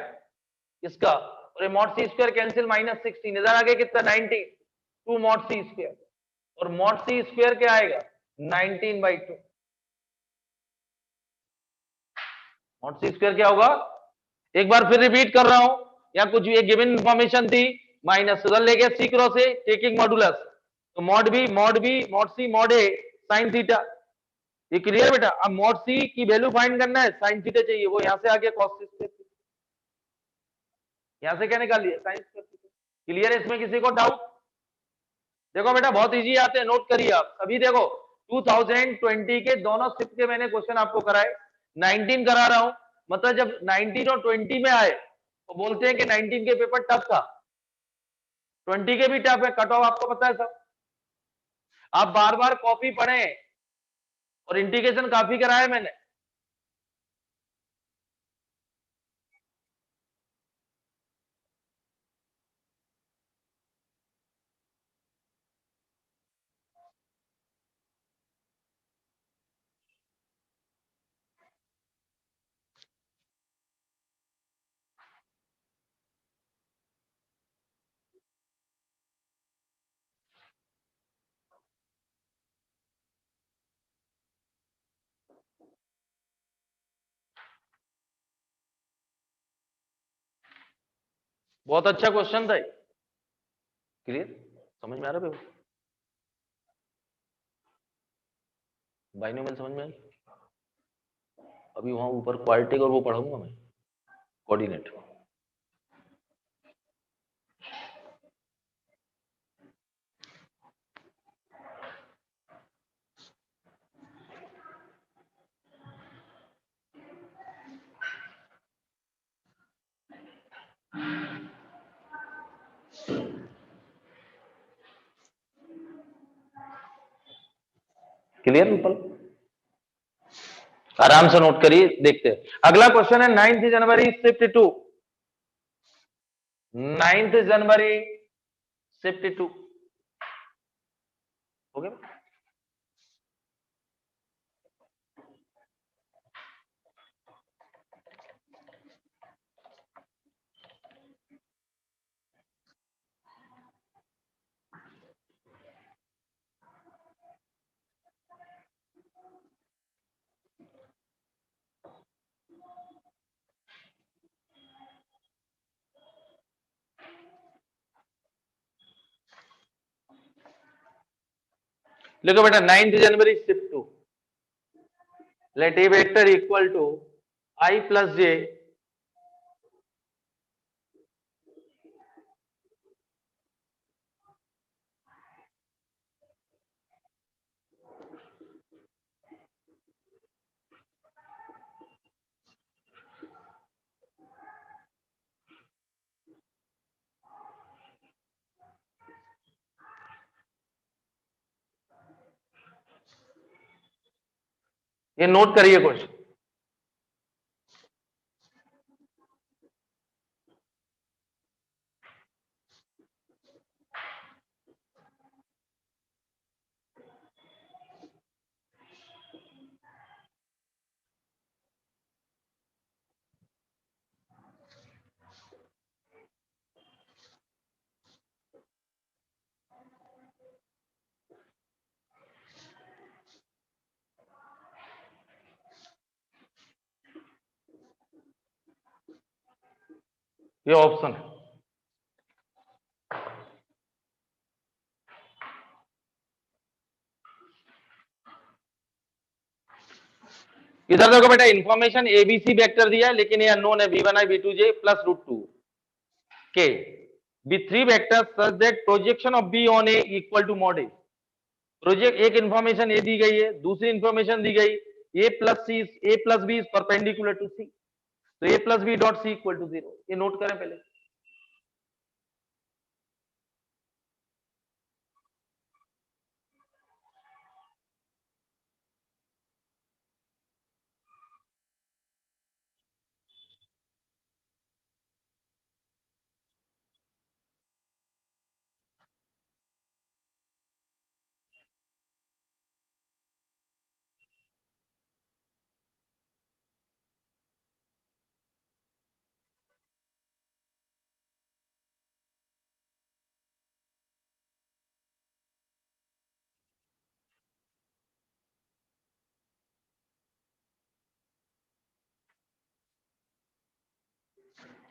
इसका, और ये मॉड सी स्क्वायर कैंसिल, -16, इधर आगे कितना? 19, 2 मॉड सी स्क्वायर, और मॉड सी स्क्वायर क्या आएगा? 19/2। मॉड सी स्क्वायर क्या होगा? एक बार फिर रिपीट कर रहा हूं, या कुछ भी एक गिवन इंफॉर्मेशन थी, माइनस उधर ले गया सी क्रॉस ए, टेकिंग मॉडुलस, तो मॉड सी मॉड ए साइन थीटा। ये क्लियर बेटा? अब मॉड सी की वैल्यू फाइंड करना है, साइन थीटा चाहिए, वो यहां से आ गया कॉस स्क्वायर, यहां से क्या निकाल लिया? Sine square. क्लियर है? इसमें किसी को डाउट? देखो बेटा बहुत इजी आते हैं, नोट करिए आप सभी। देखो 2020 के दोनों शिफ्ट के मैंने क्वेश्चन आपको कराए, 19 करा रहा हूं, मतलब जब 19 और 20 में आए तो बोलते हैं कि 19 के पेपर टफ था, 20 के भी टफ है, कट ऑफ आपको पता है सब। आप बार बार कॉपी पढ़ें, और इंटीग्रेशन काफी कराया मैंने। बहुत अच्छा क्वेश्चन था। क्लियर? समझ में आ रहा है? बाइनोमियल समझ में आई? अभी वहां ऊपर क्वाड्रेटिक और वो पढ़ाऊंगा मैं, कोऑर्डिनेट। Clear people? आराम से नोट करिए, देखते हैं। अगला क्वेश्चन है 9 जनवरी शिफ्ट टू, 9 जनवरी शिफ्ट टू हो गया। देखो बेटा 9 जनवरी shift two, let A vector equal to I plus J ये नोट करिए क्वेश्चन। ये ऑप्शन है, इधर देखो बेटा इंफॉर्मेशन एबीसी वेक्टर दिया है, लेकिन ये अननोन है v1i v2j plus root two K be three vector such that projection of B on A equal to mod A. Project एक इंफॉर्मेशन ए दी गई है, दूसरी इंफॉर्मेशन दी गई A plus B is perpendicular to C, तो A plus B dot C equal to 0। ये नोट करें पहले।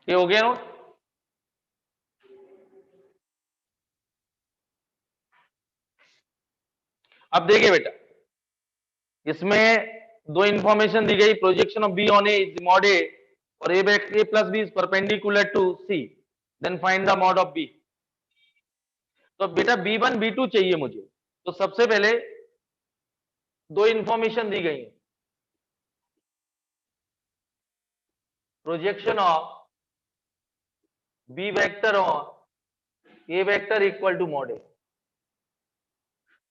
ये हो गया नोट। अब देखिए बेटा, इसमें दो इंफॉर्मेशन दी गई, projection of B on A is mod A और A plus B is perpendicular to C, then find the mod of B. तो बेटा b1 b2 चाहिए मुझे, तो सबसे पहले दो इंफॉर्मेशन दी गई है, projection of B vector on A vector equal to mod A,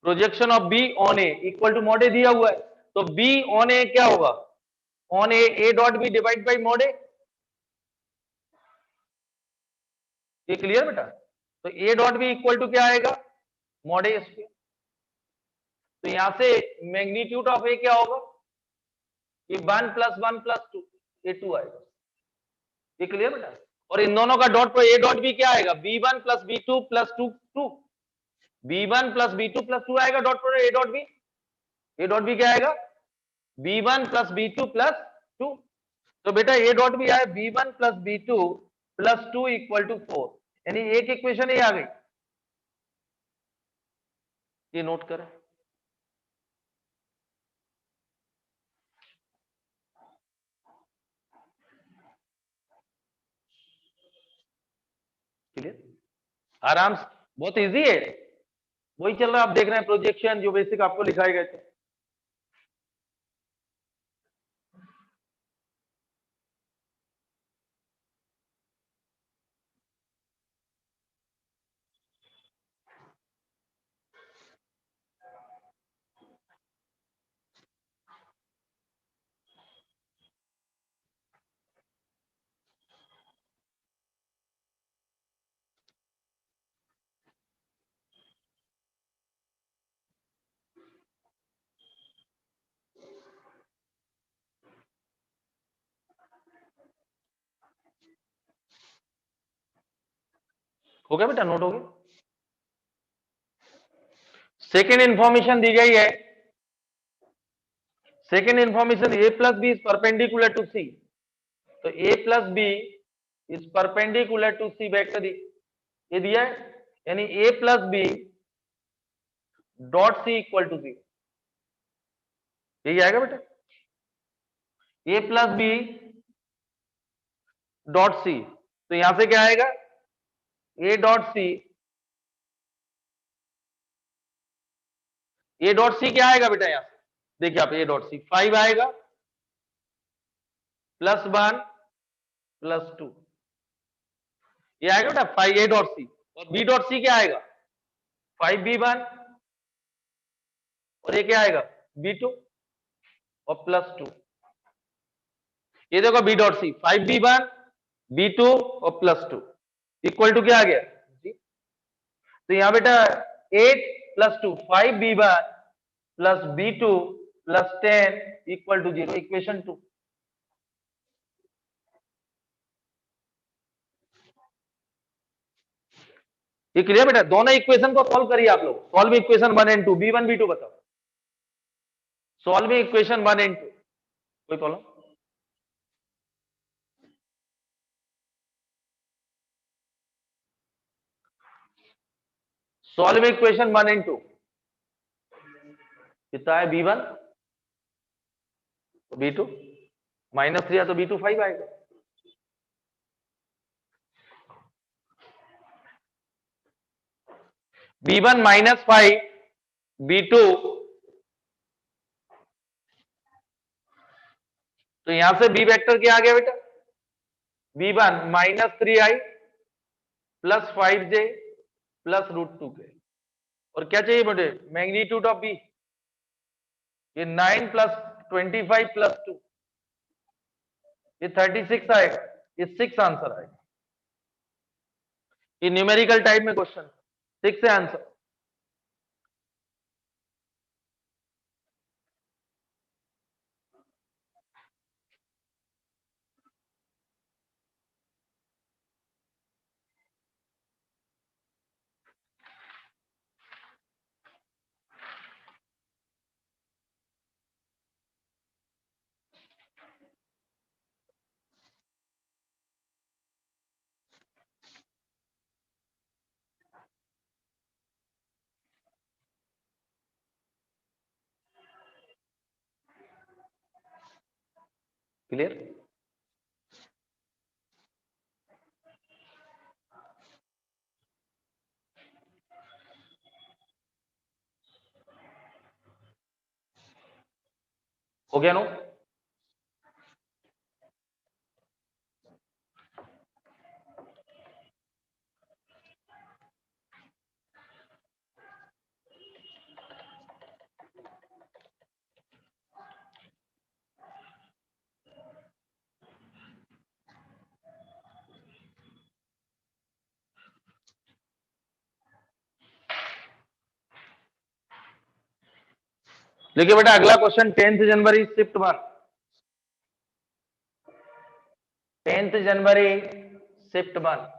projection of B on A equal to mod A दिया हुआ है, तो बी ऑन ए क्या होगा, on A dot B divide by mod A. ये clear बेटा? तो A dot B equal to क्या आएगा, मॉड ए स्क्वायर। तो यहां से मैग्नीट्यूड ऑफ ए क्या होगा, ये 1 + 1 + 2 ये 2 आएगा। ये क्लियर बेटा? और इन दोनों का डॉट पर ए डॉट बी क्या आएगा, b1 + b2 + 2 2, b1 + b2 + 2 आएगा डॉट पर A dot B. A dot B क्या आएगा, b1 + b2 + 2। तो बेटा ए डॉट बी आए b1 + b2 + 2 = 4, यानी एक इक्वेशन ये आ गई। ये नोट करें। क्लियर? आराम से, बहुत इजी है, वही चल रहा है। आप देख रहे हैं प्रोजेक्शन जो बेसिक आपको लिखाए गए थे। हो गया बेटा, नोट हो गया। सेकेंड इंफॉर्मेशन दी गई है, second information A plus B is perpendicular to C. तो A plus B is perpendicular to C vector, ये दिया है, यानी A plus B dot C equal to 0, यही आएगा बेटा। A plus B dot C, तो यहां से क्या आएगा, A dot C, A dot C क्या आएगा बेटा, यहां से देखिए आप, ए डॉट सी 5 आएगा +1 +2, ये आएगा बेटा 5 ए डॉट सी, और बी डॉट सी क्या आएगा 5b1, और ये क्या आएगा b2 और +2। ये देखो बी डॉट सी 5b1 b2 और +2 इक्वल टू क्या आ गया जी? तो यहां बेटा 8 + 2 5b1 + b2 + 10 equal to 0, equation 2। ये क्लियर बेटा, दोनों इक्वेशन को सॉल्व करिए आप लोग। Solve equation 1 and 2, b1 b2 बताओ। सॉल्व इक्वेशन 1 एंड 2, कोई प्रॉब्लम? सॉल्व इक्वेशन 1 एंड 2, कितना है b1 तो b2, -3 है तो b2 5 आएगा। b1 -5 b2, तो यहां से b वेक्टर क्या आ गया बेटा, b1 -3i + 5j + √2k, और क्या चाहिए बेटे, मैग्नीट्यूड ऑफ b, ये 9 + 25 + 2, ये 36 आएगा, ये 6 आंसर आएगा। ये न्यूमेरिकल टाइप में क्वेश्चन, 6 है आंसर। क्लियर? हो गया नो? देखिए बेटा अगला क्वेश्चन 10th जनवरी शिफ्ट 1, 10th जनवरी शिफ्ट 1।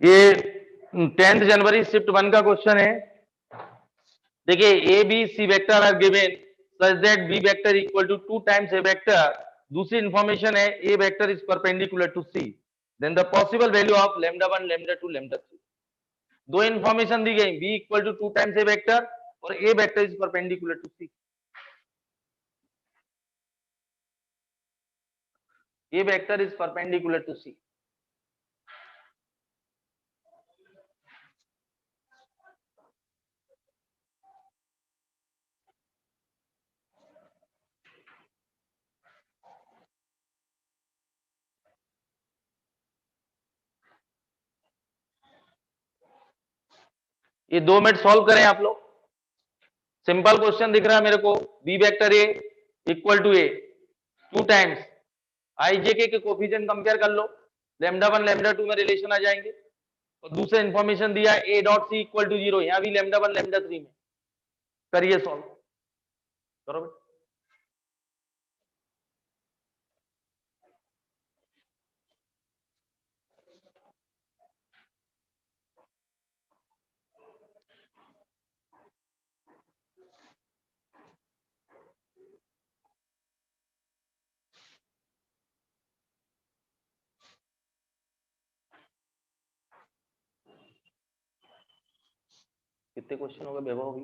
ये 10th जनवरी शिफ्ट 1 का क्वेश्चन है। देखिए A B C vector are given such that b vector equal to 2 times a vector दूसरी इंफॉर्मेशन है A vector is perpendicular to C, then the possible value of lambda 1 lambda 2 lambda 3। दो information दी गई, B equal to 2 times A vector और A vector is perpendicular to C. A vector is perpendicular to C. ये 2 minute solve करें आप लोग। Simple question दिख रहा है मेरे को, B vector A equal to A 2 times IJK के कोफिशिएंट कंपेयर कर लो, लैम्डा 1 लैम्डा 2 में रिलेशन आ जाएंगे। और दूसरा इंफॉर्मेशन दिया A dot C equal to 0, यहां भी लैम्डा 1 लैम्डा 3 में। करिए सॉल्व, करो बेटा। कितने क्वेश्चन हो गए वैभव अभी?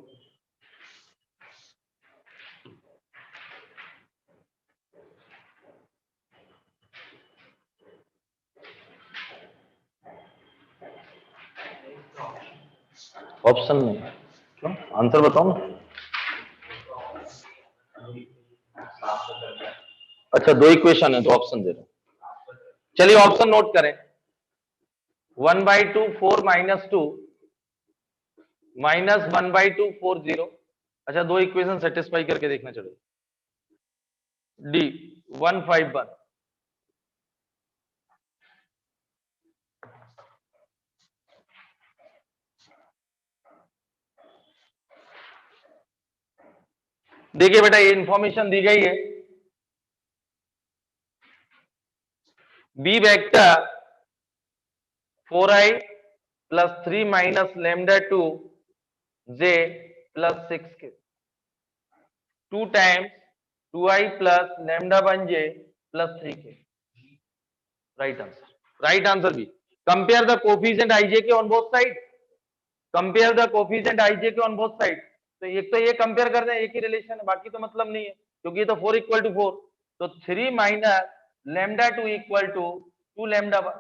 ऑप्शन नहीं, क्यों? आंसर बताओ ना। अच्छा, 2 इक्वेशन है तो ऑप्शन दे रहा हूं। चलिए ऑप्शन नोट करें। 1/2 4 -2 -1/2 4 0। अच्छा, 2 इक्वेशन सेटिस्फाई करके देखना चलो। डी 151। देखिए बेटा, ये इंफॉर्मेशन दी गई है, B vector 4i plus 3 minus lambda 2 J plus 6 K 2 times 2i plus lambda 1 J plus 3 K. Right answer, right answer B. Compare the coefficient IJ K on both side, compare the coefficient IJ K on both side. तो एक तो ये compare कर रहे हैं, एक ही relation है, बाकी तो मतलब नहीं है, क्योंकि ये तो 4 इक्वल टू 4। तो 3 minus lambda 2 equal to 2 lambda 1।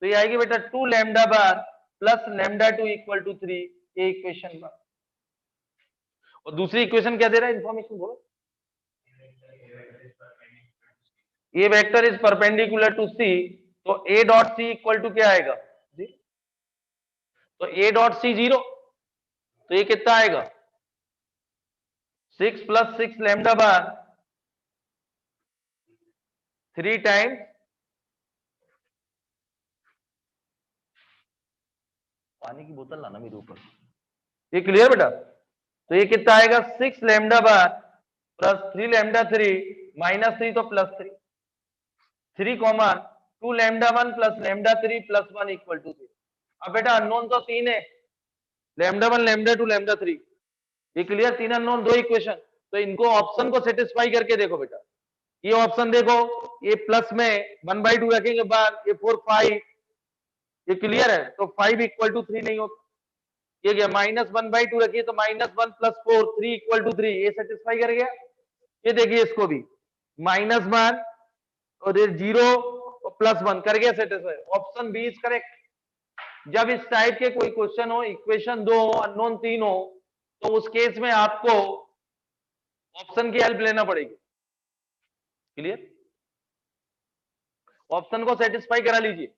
तो ये आएगी बेटा 2 lambda 1 plus lambda 2 equal to 3, ये इक्वेशन 1। और दूसरी इक्वेशन क्या दे रहा है, इंफॉर्मेशन बोलो। A vector is perpendicular to C, तो A dot C equal to क्या आएगा जी? तो ए डॉट सी 0, तो ये कितना आएगा 6 प्लस 6 लैम्डा 1 3 टाइम्स, पानी की बोतल लाना मेरे ऊपर। ये क्लियर बेटा? तो ये कितना आएगा 6 लैम्डा 1 प्लस 3 लैम्डा 3 माइनस 3 तो plus 3, 3 common 2 lambda 1 plus lambda 3 plus 1 equal to 0। अब बेटा अननोन तो 3 है, लैम्डा 1 लैम्डा 2 लैम्डा 3। ये क्लियर? 3 unknown 2 equation. तो इनको ऑप्शन को सेटिस्फाई करके देखो बेटा। ये ऑप्शन देखो, ये प्लस में 1/2 रखेंगे बाद, ये 4 5, ये क्लियर है? तो 5 इक्वल टू 3 नहीं होता। ये क्या -1/2 रखिए तो -1 प्लस 4 3 इक्वल टू 3, ये सेटिस्फाई कर गया। ये देखिए इसको भी -1 और ये 0 और +1 कर गया satisfy. Option B is correct. जब इस टाइप के कोई क्वेश्चन हो, इक्वेशन 2 हो, अननोन 3 हो, तो उस केस में आपको ऑप्शन की हेल्प लेना पड़ेगी। क्लियर? ऑप्शन को सेटिस्फाई करा लीजिए।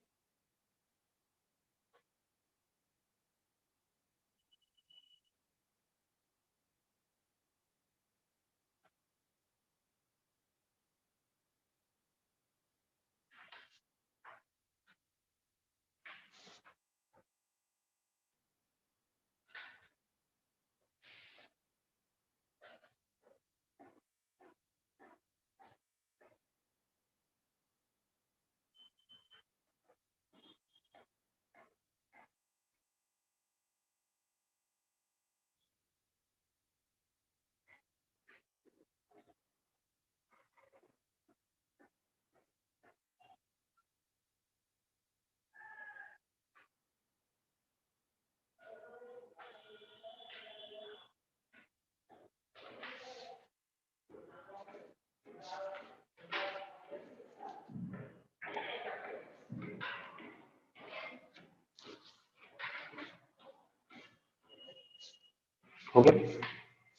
हो गया,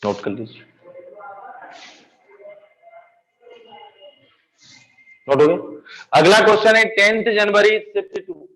नोट कर लीजिए। नोट हो गया। अगला क्वेश्चन है 10 जनवरी shift two.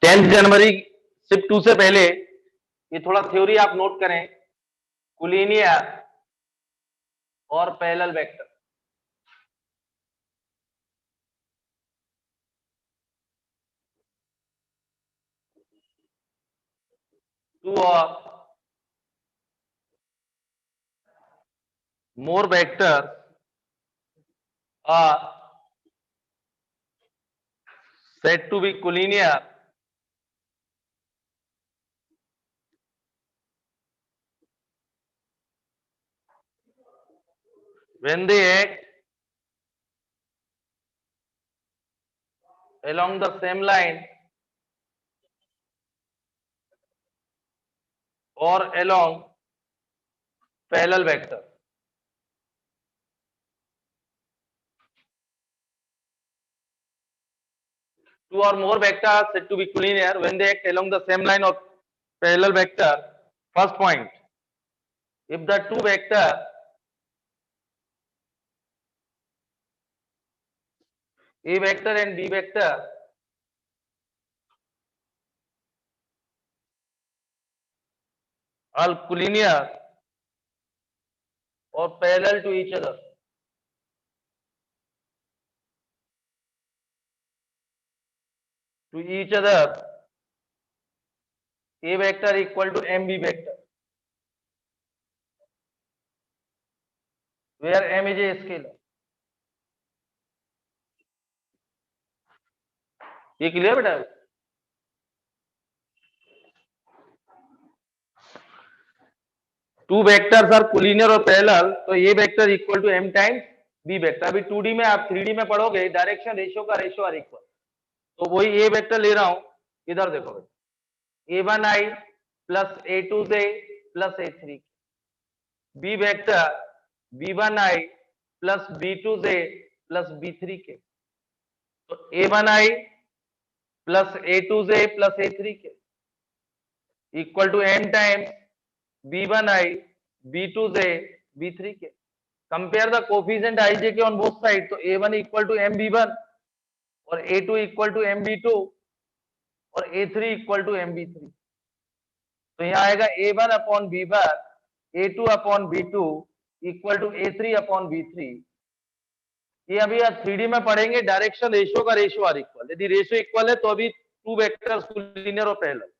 Tenth January shift two से पहले ये थोड़ा थ्योरी आप नोट करें। कोलिनियर और पैरेलल वेक्टर, टू और more vectors are said to be collinear when they act along the same line or along parallel vector. Two or more vectors are said to be collinear when they act along the same line or parallel vector. First point, if the two vectors A vector and B vector are collinear or parallel to each other, A vector equal to MB vector, where M is a scalar. ये clear बेटा? Two vectors are collinear और parallel, तो ये vector equal to m times B vector. अभी 2D में आप 3D में पढ़ोगे डायरेक्शन रेशियो का रेशियो आर इक्वल, तो वही ए वेक्टर ले रहा हूं, इधर देखो बेटा, a1i plus a2j plus a3, B vector b1i plus b2j plus b3 K, तो a1i plus a2j plus a3 के equal to m times b1i b2j b3 के। कंपेयर द कोफिशिएंट ij के ऑन बोथ साइड, तो a1 equal to mb1 और a2 equal to mb2 और a3 equal to mb3, तो यहाँ आएगा a1 upon b1, a2 upon b2 equal to a3 upon b3। ये अभी आप 3D में पढ़ेंगे डायरेक्शन रेशियो का रेशियो आर इक्वल, यदि रेशियो इक्वल है तो अभी टू वेक्टर्स कोलिनियर और पैरेलल।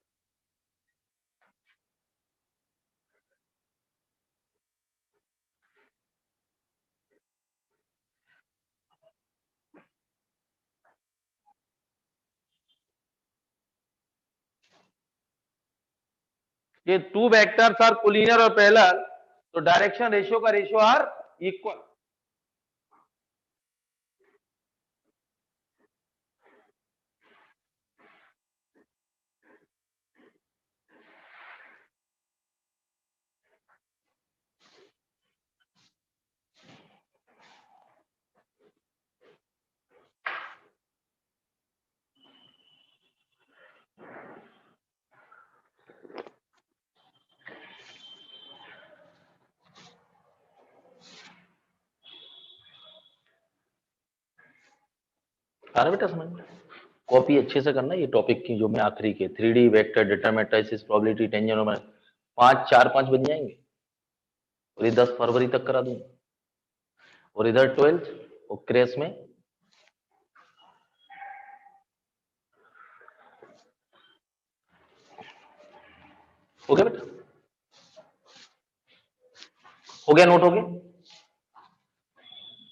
ये टू वेक्टर्स आर कोलिनियर और पैरेलल, तो डायरेक्शन रेशियो का रेशियो आर इक्वल। आ रहा बेटा समझ में? कॉपी अच्छे से करना ये टॉपिक की, जो मैं आखिरी के 3D vector determinant probability tangent में 4-5 बन जाएंगे, और ये 10 फरवरी तक करा दूंगा, और इधर 12th और क्रेस में हो गया बेटा, हो गया, नोट हो गया।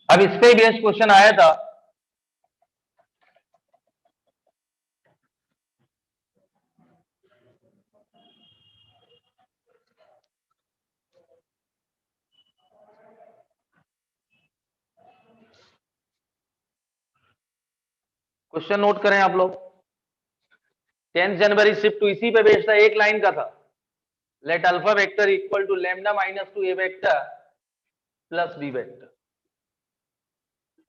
अब इस पे बेस्ड क्वेश्चन आया था, क्वेश्चन नोट करें आप लोग। 10 जनवरी शिफ्ट टू, इसी पे बेस्ड था, एक लाइन का था। Let alpha vector equal to lambda minus 2 A vector plus B vector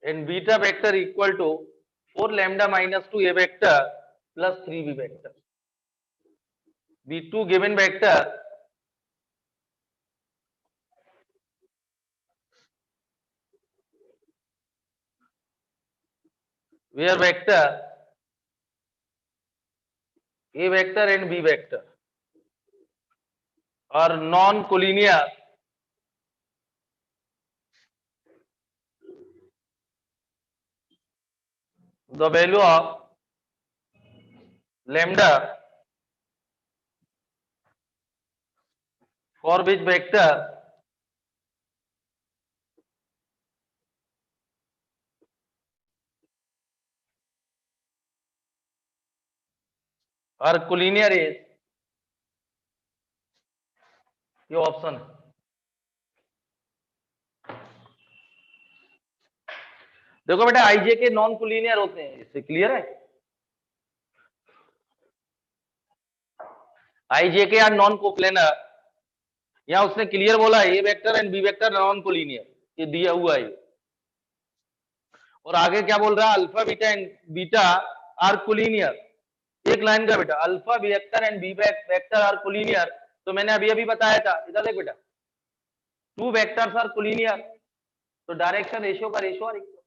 and beta vector equal to 4 lambda minus 2 A vector plus 3 B vector. B2 given vector where vector A vector and B vector are non-collinear the value of lambda for which vector are collinear is, ये option है। देखो बेटा IJ के non collinear होते हैं, इससे clear है। IJ के या नॉन कोप्लेनर, या उसने क्लियर बोला है A vector and B vector non collinear, ये दिया हुआ है। और आगे क्या बोल रहा है, alpha beta and beta are collinear. एक लाइन का बेटा, alpha vector and B vector are collinear, तो मैंने अभी अभी बताया था, इधर देख बेटा, टू वेक्टर्स आर कोलिनियर, तो डायरेक्शन रेशियो का रेशियो आर इक्वल।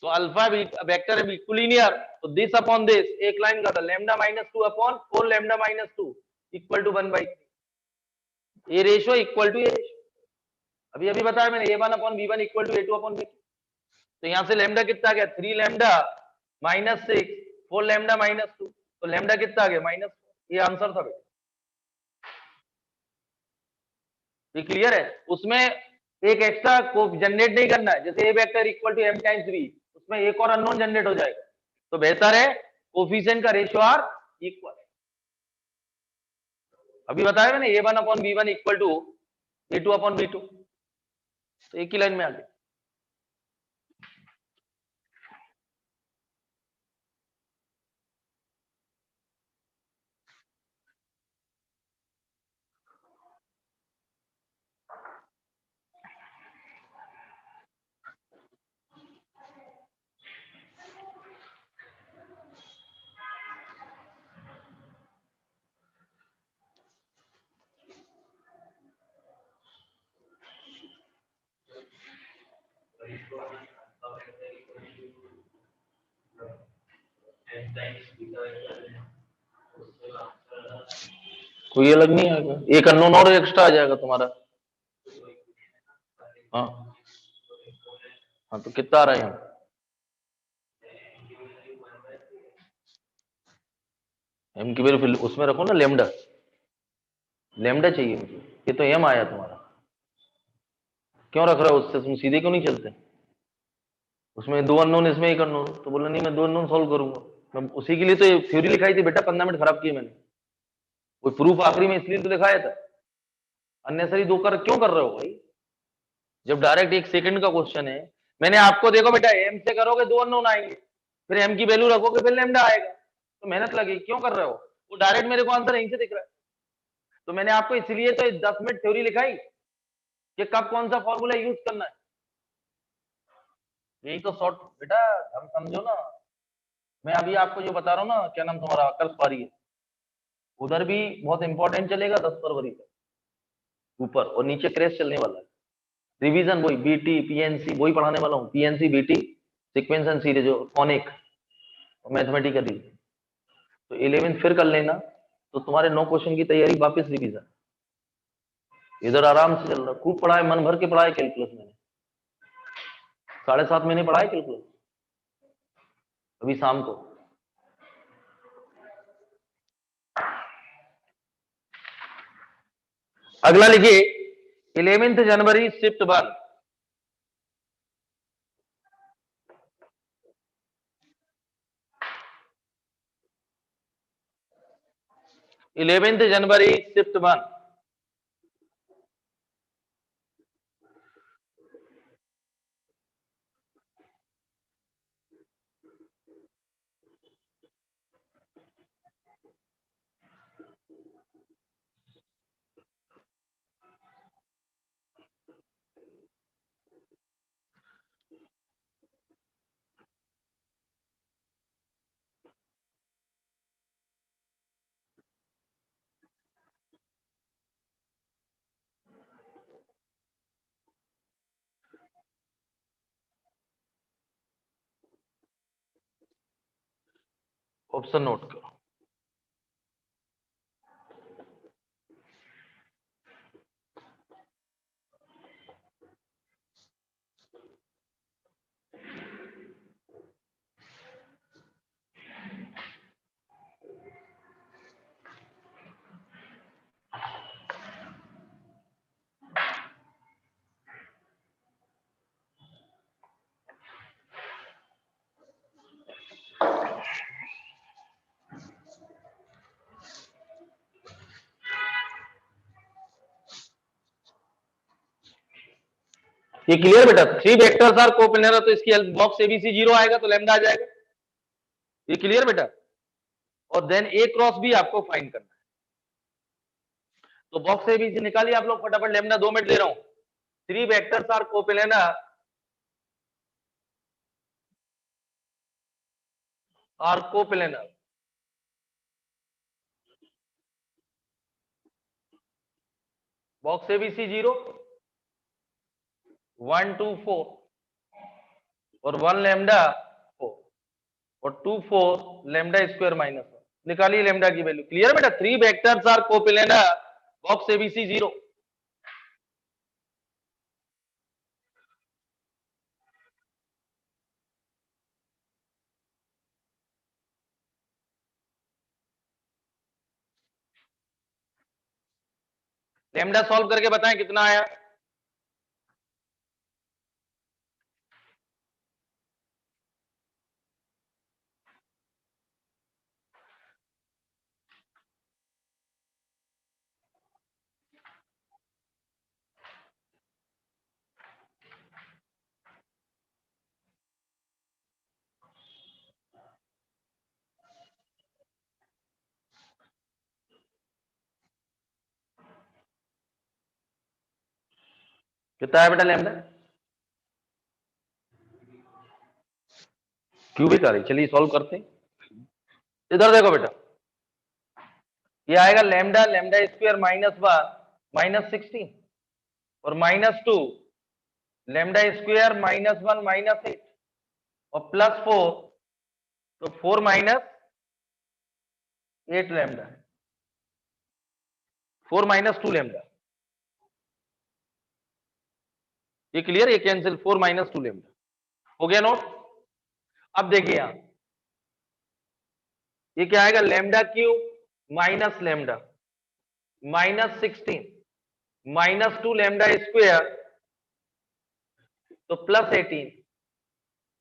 तो अल्फा वेक्टर कोलिनियर, तो दिस अपॉन दिस, एक लाइन का था, lambda minus 2 upon 4 lambda minus 2 equal to 1/3, A ratio equal to A ratio. अभी अभी बताया मैंने, a1 upon b1 equal to a2 upon b2। तो यहां से लैम्डा कितना आ गया, 3 लैम्डा माइनस 6, 4 लैम्डा माइनस 2, तो लैम्डा कितना आ गया, -4। ये आंसर था बेटा, ये क्लियर है। उसमें एक एक्स्ट्रा को जनरेट नहीं करना है, जैसे a vector equal to m times b, उसमें एक और अननोन जनरेट हो जाएगा, तो बेहतर है कोफिशिएंट का रेशियो आर इक्वल। अभी बताया मैंने, a1 upon b1 equal to a2 upon b2, तो एक ही लाइन में आ गया। कोई अलग नहीं आएगा, एक अननोन और एक्स्ट्रा आ जाएगा तुम्हारा। हाँ हाँ, तो कितना आ रहा है यहाँ, एम की वैल्यू उसमें रखो ना, लेमडा, लेमडा चाहिए मुझे, ये तो एम आया तुम्हारा, क्यों रख रहा है उससे, तुम सीधे क्यों नहीं चलते। उसमें 2 अननोन, इसमें एक अननोन, तो बोला नहीं मैं 2 अननोन सॉल्व करूंगा। मैं उसी के लिए तो थ्योरी लिखाई थी बेटा, 15 मिनट खराब किए मैंने, कोई प्रूफ आखिरी में इसलिए तो दिखाया था। अननेसरी दो कर क्यों कर रहे हो भाई, जब डायरेक्ट 1 सेकंड का क्वेश्चन है। मैंने आपको देखो बेटा, एम से करोगे 2 अननोन आएंगे, फिर एम की वैल्यू रखोगे, फिर लेमडा आएगा, तो मेहनत लगी, क्यों कर रहे हो। वो डायरेक्ट मेरे को आंसर यहीं से दिख रहा है, तो मैंने आपको इसलिए तो 10 मिनट थ्योरी लिखाई कि कब कौन सा फॉर्मूला यूज करना है। यही तो शॉर्ट बेटा, हम समझो ना। मैं अभी आपको जो बता रहा हूँ ना, क्या नाम तुम्हारा, आकर्ष पारी है, उधर भी बहुत इंपॉर्टेंट चलेगा 10 फरवरी तक, ऊपर और नीचे क्रेश चलने वाला है। रिवीजन वही बीटी पीएनसी वही पढ़ाने वाला हूँ, PNC BT sequence and series conic mathematically, तो 11 फिर कर लेना, तो तुम्हारे 9 क्वेश्चन की तैयारी वापस रिवीजन। इधर आराम से चल रहा, खूब पढ़ा है, मन भर के पढ़ा है कैलकुलस, मैंने 7.5 महीने पढ़ा है कैलकुलस, अभी शाम को। अगला लिखिए 11 जनवरी शिफ्ट 1। 11 जनवरी शिफ्ट 1। ऑप्शन नोट करो। ये क्लियर बेटा? 3 वेक्टर्स आर कोप्लेनर, तो इसकी बॉक्स एबीसी 0 आएगा तो लैम्डा आ जाएगा। ये क्लियर बेटा? और देन ए क्रॉस बी आपको फाइंड करना है। तो बॉक्स एबीसी निकालिए आप लोग फटाफट, लैम्डा 2 मिनट ले रहा हूं। 3 vectors are coplanar box ABC 0 1 2 4 और 1 लैम्डा 4 और 2 4 लैम्डा स्क्वायर माइनस 1। निकालिए लैम्डा की वैल्यू। क्लियर बेटा? 3 vectors are coplanar box ABC 0। Lambda solve करके बताएं कितना आया। कितना है बेटा लैम्डा? क्यूबिक आ रही। चलिए सॉल्व करते हैं। इधर देखो बेटा, ये आएगा लैम्डा स्क्वायर माइनस 1 माइनस 16 और -2 लैम्डा स्क्वायर -1 -8 और +4, तो 4 -8 लैम्डा, 4 -2 लैम्डा। ये क्लियर? ये कैंसिल, 4 -2 लैम्डा हो गया नोट। अब देखिए यहां ये क्या आएगा, lambda cube minus lambda -16 -2 lambda square तो +18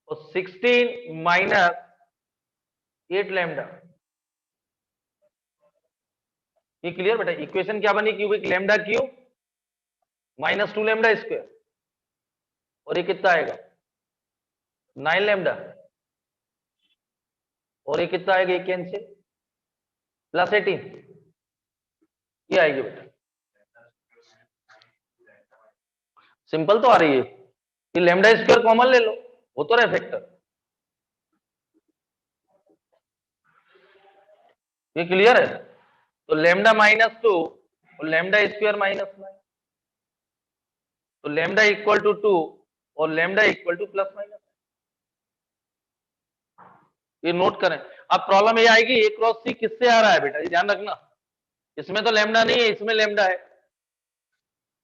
और 16 -8 लैम्डा। ये क्लियर बेटा? इक्वेशन क्या बनी? Cubic lambda cube -2 lambda square और ये कितना आएगा 9 लैम्डा और ये कितना आएगा, ये कैंसिल, +18 ये आएगी बेटा। सिंपल तो आ रही है कि लैम्डा स्क्वायर कॉमन ले लो, वो तो रहे फैक्टर। ये क्लियर है? तो लैम्डा -2 और लैम्डा स्क्वायर -9 तो लैम्डा इक्वल टू 2 और लैम्डा इक्वल टू +-। ये नोट करें। अब प्रॉब्लम ये आएगी ए क्रॉस सी किससे आ रहा है बेटा, ये ध्यान रखना। इसमें तो लैम्डा नहीं है, इसमें लैम्डा है।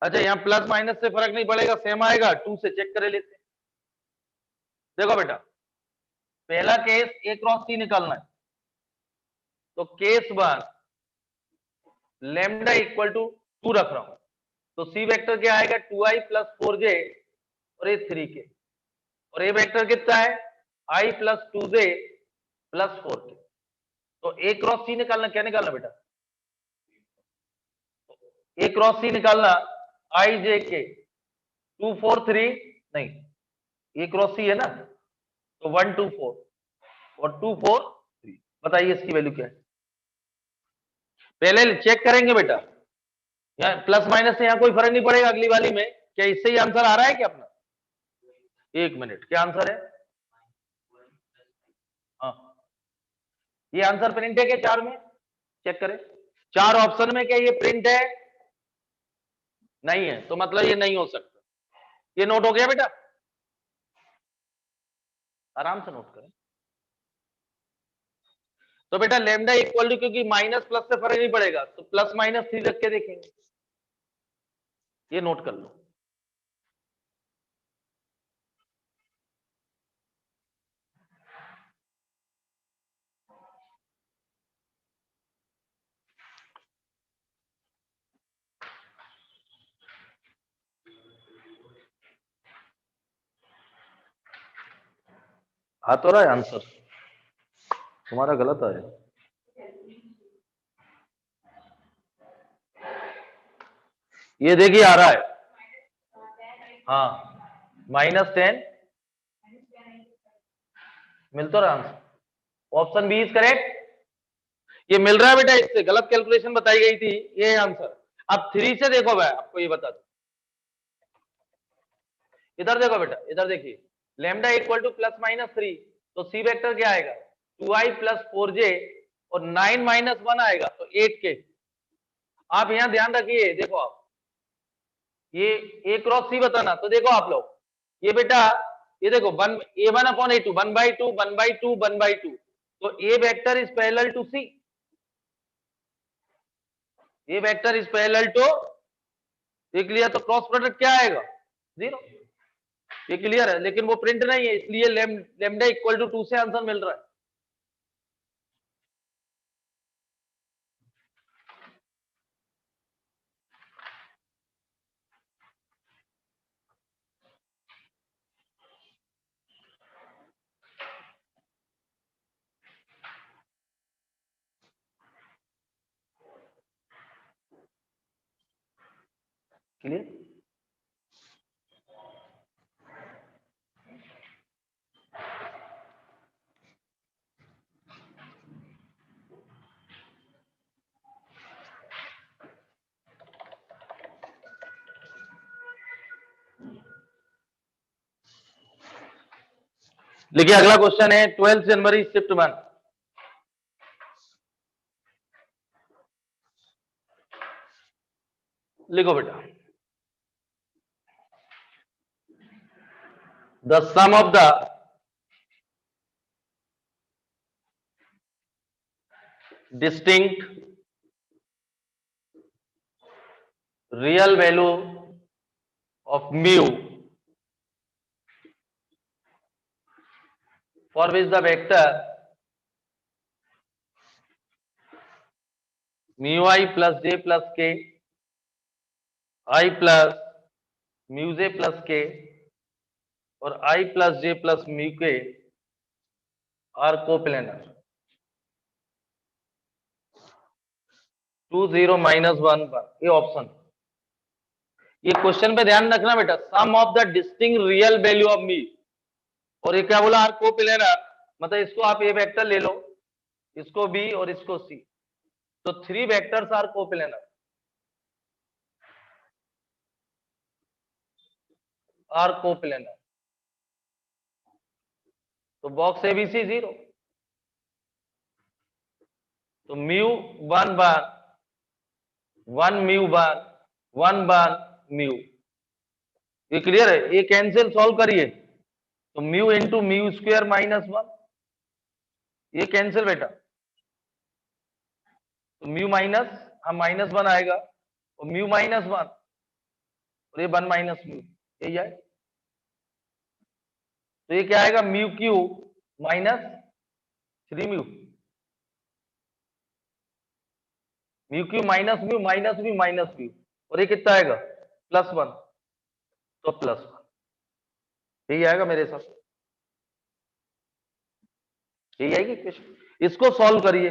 अच्छा, यहाँ प्लस माइनस से फर्क नहीं पड़ेगा, सेम आएगा। 2 से चेक कर लेते हैं। देखो बेटा, पहला केस ए क्रॉस सी निकालना है, तो केस 1 लैम्डा इक्वल टू 2 रख रहा हूं तो सी वेक्टर क्या आएगा 2i प्लस 4j और ये 3k, और ए वेक्टर कितना है i plus 2j plus 4k। तो ए क्रॉस सी निकालना, क्या निकालना बेटा, ए क्रॉस सी निकालना, i j k 2 4 3 नहीं, ए क्रॉस सी है ना, तो 1 2 4 और 2 4 3। बताइए इसकी वैल्यू क्या है, पहले चेक करेंगे बेटा, यहाँ प्लस माइनस से यहाँ कोई फर्क नहीं पड़ेगा अगली वाली में। क्या इससे ही आंसर आ रहा है क्या अपना, एक मिनट, क्या आंसर है, हाँ ये आंसर प्रिंट है क्या चार में, चेक करें, चार ऑप्शन में क्या ये प्रिंट है, नहीं है, तो मतलब ये नहीं हो सकता। ये नोट हो गया बेटा, आराम से नोट करें। तो बेटा लेमडा इक्वल टू, क्योंकि माइनस प्लस से फर्क नहीं पड़ेगा, तो प्लस माइनस 3 रख के देखेंगे, ये नोट कर लो। आ तो रहा है आंसर, तुम्हारा गलत है, ये देखिए आ रहा है, हाँ -10 मिल तो रहा answer, option B is correct. ये मिल रहा है बेटा, इससे गलत कैलकुलेशन बताई गई थी, ये आंसर। अब 3 से देखो, मैं आपको ये बता दूं, इधर देखो बेटा, इधर देखिए, lambda equal two plus minus 3, तो सी वेक्टर क्या आएगा 2i प्लस 4j और 9 माइनस 1 आएगा तो 8k। आप यहां ध्यान रखिए, देखो आप ये a क्रॉस सी बताना, तो देखो आप लोग ये बेटा, ये देखो a1/a2 1/2 1/2 1/2, तो a vector is parallel to c, a vector is parallel to, देख लिया, तो क्रॉस प्रोडक्ट क्या आएगा 0, ये क्लियर है, लेकिन वो प्रिंट नहीं है, इसलिए लेमडा इक्वल टू 2 से आंसर मिल रहा है। क्लियर, देखिए अगला क्वेश्चन है 12 जनवरी शिफ्ट 1, लिखो बेटा, the sum of the distinct real value of mu for which the vector mu I plus j plus k, I plus mu j plus k और I plus j plus mu k are coplanar 2 0 -1 1, ये option. ये question पे ध्यान रखना बेटा, sum of the distinct real value of mu, और ये क्या बोला, आर कोप्लेनर, मतलब इसको आप ए वेक्टर ले लो, इसको बी और इसको सी, तो 3 vectors are coplanar, are coplanar, तो बॉक्स एबीसी 0, तो म्यू 1 बार 1 म्यू बार 1 बार म्यू, ये क्लियर है, ये कैंसिल सॉल्व करिए, तो म्यू इंटू म्यू स्क्वायर -1, ये कैंसिल बेटा, तो म्यू माइनस, हम -1 आएगा, और म्यू -1 और ये 1 माइनस म्यू, यही आए, तो ये क्या आएगा mu Q -3 mu, mu Q minus mu और ये कितना आएगा +1 तो +1, यही आएगा मेरे हिसाब से, यही आएगी इक्वेशन। इसको सॉल्व करिए।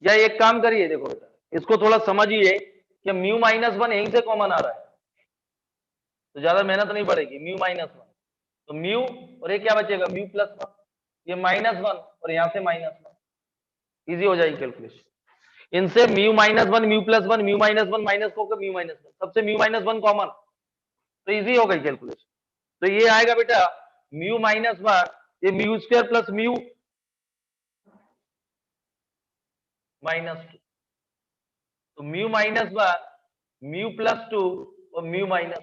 या एक काम करिए, देखो बेटा, इसको थोड़ा समझिए कि μ-1 यहीं से कॉमन आ रहा है, तो ज्यादा मेहनत नहीं पड़ेगी। μ-1 तो म्यू, और ये क्या बचेगा, μ+1, ये -1 और यहां से -1, इजी हो जाएगी कैलकुलेशन। इनसे μ-1 μ+1 μ-1 माइनस होकर μ-1, सबसे μ-1 कॉमन, तो इजी हो गई कैलकुलेशन। तो ये आएगा बेटा μ-1, ये μ² प्लस μ -2, तो μ-1 μ+2 और μ-1,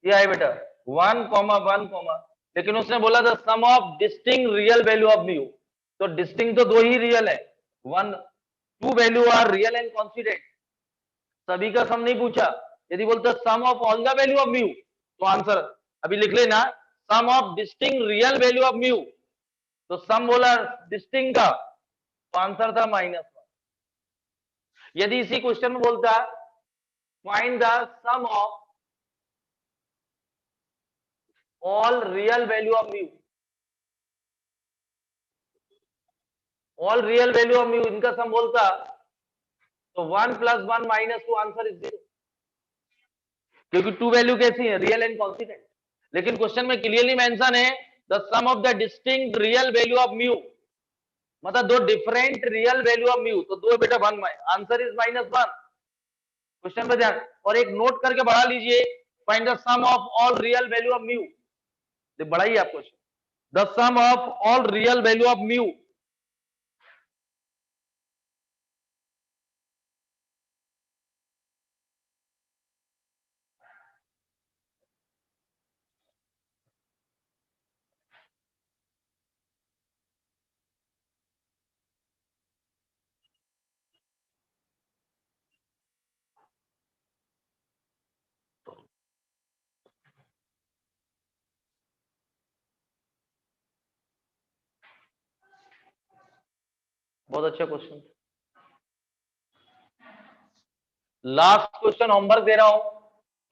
ये आए बेटा 1, 1, लेकिन उसने बोला था sum of distinct real value of mu, तो डिस्टिंक्ट तो दो ही रियल है, 1 2 value are real and constant, सभी का सम नहीं पूछा। यदि बोलते sum of all the value of mu, तो आंसर अभी लिख लेना, sum of distinct real value of mu, तो सम बोला डिस्टिंक्ट का, तो आंसर था -1। यदि इसी क्वेश्चन में बोलता find the sum of all real value of mu, all real value of mu इनका सम बोलता, तो 1 + 1 - 2 आंसर इज 0, क्योंकि 2 वैल्यू कैसी है, रियल एंड कॉन्स्टेंट। लेकिन क्वेश्चन में क्लियरली मेंशन है the sum of the distinct real value of mu, मतलब दो different real value of mu, तो दो बेटा 1, आंसर इज -1। क्वेश्चन पे ध्यान, और एक नोट करके बढ़ा लीजिए, find the sum of all real value of mu, बढ़ाइए आप question, the sum of all real value of mu, बहुत अच्छा क्वेश्चन। लास्ट क्वेश्चन होमवर्क दे रहा हूं,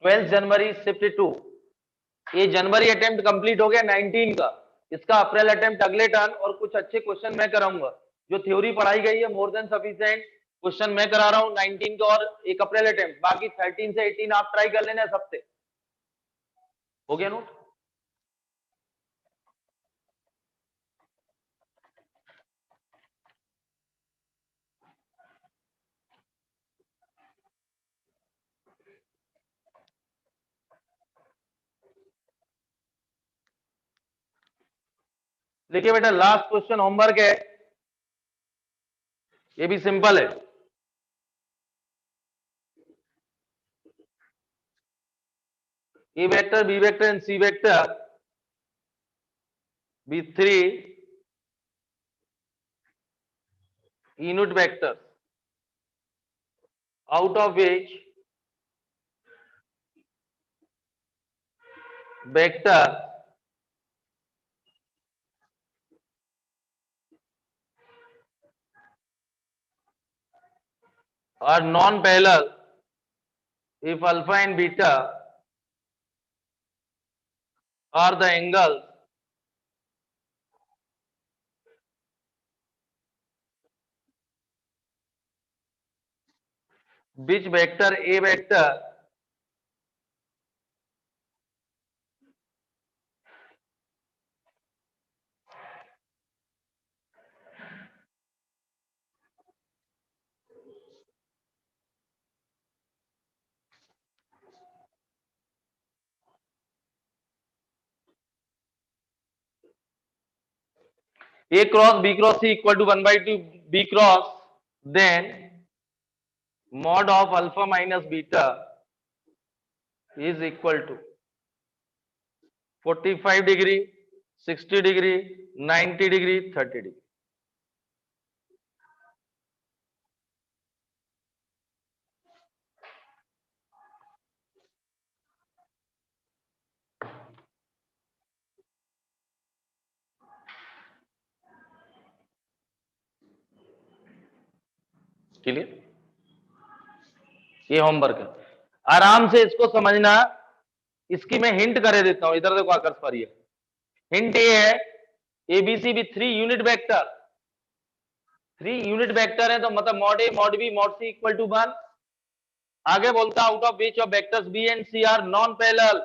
12 जनवरी शिफ्ट 2, ये जनवरी अटेम्प्ट कंप्लीट हो गया 19 का, इसका अप्रैल अटेम्प्ट अगले टर्न, और कुछ अच्छे क्वेश्चन मैं कराऊंगा, जो थ्योरी पढ़ाई गई है मोर देन सफिशिएंट, क्वेश्चन मैं करा रहा हूं 19 का और एक अप्रैल अटेम्प्ट, बाकी 13 से 18 आप ट्राई कर लेना सबसे, हो गया नोट। देखिए बेटा लास्ट क्वेश्चन होमवर्क है, ये भी सिंपल है, A vector B vector and C vector B 3 unit vectors out of which vector are non-parallel if alpha and beta are the angles which vector A vector A cross B cross C equal to 1/2 B cross, then mod of alpha minus beta is equal to 45 degree, 60 degree, 90 degree, 30 degree। Clear? ये homework है, आराम से इसको समझना। इसकी मैं hint करे देता हूं, इधर देखो आकर्ष पर, ये हिंट ये है एबीसी भी 3 यूनिट वेक्टर, 3 यूनिट वेक्टर है, तो मतलब mod A mod B mod C equal to 1। आगे बोलता out of which of vectors B and C are non parallel,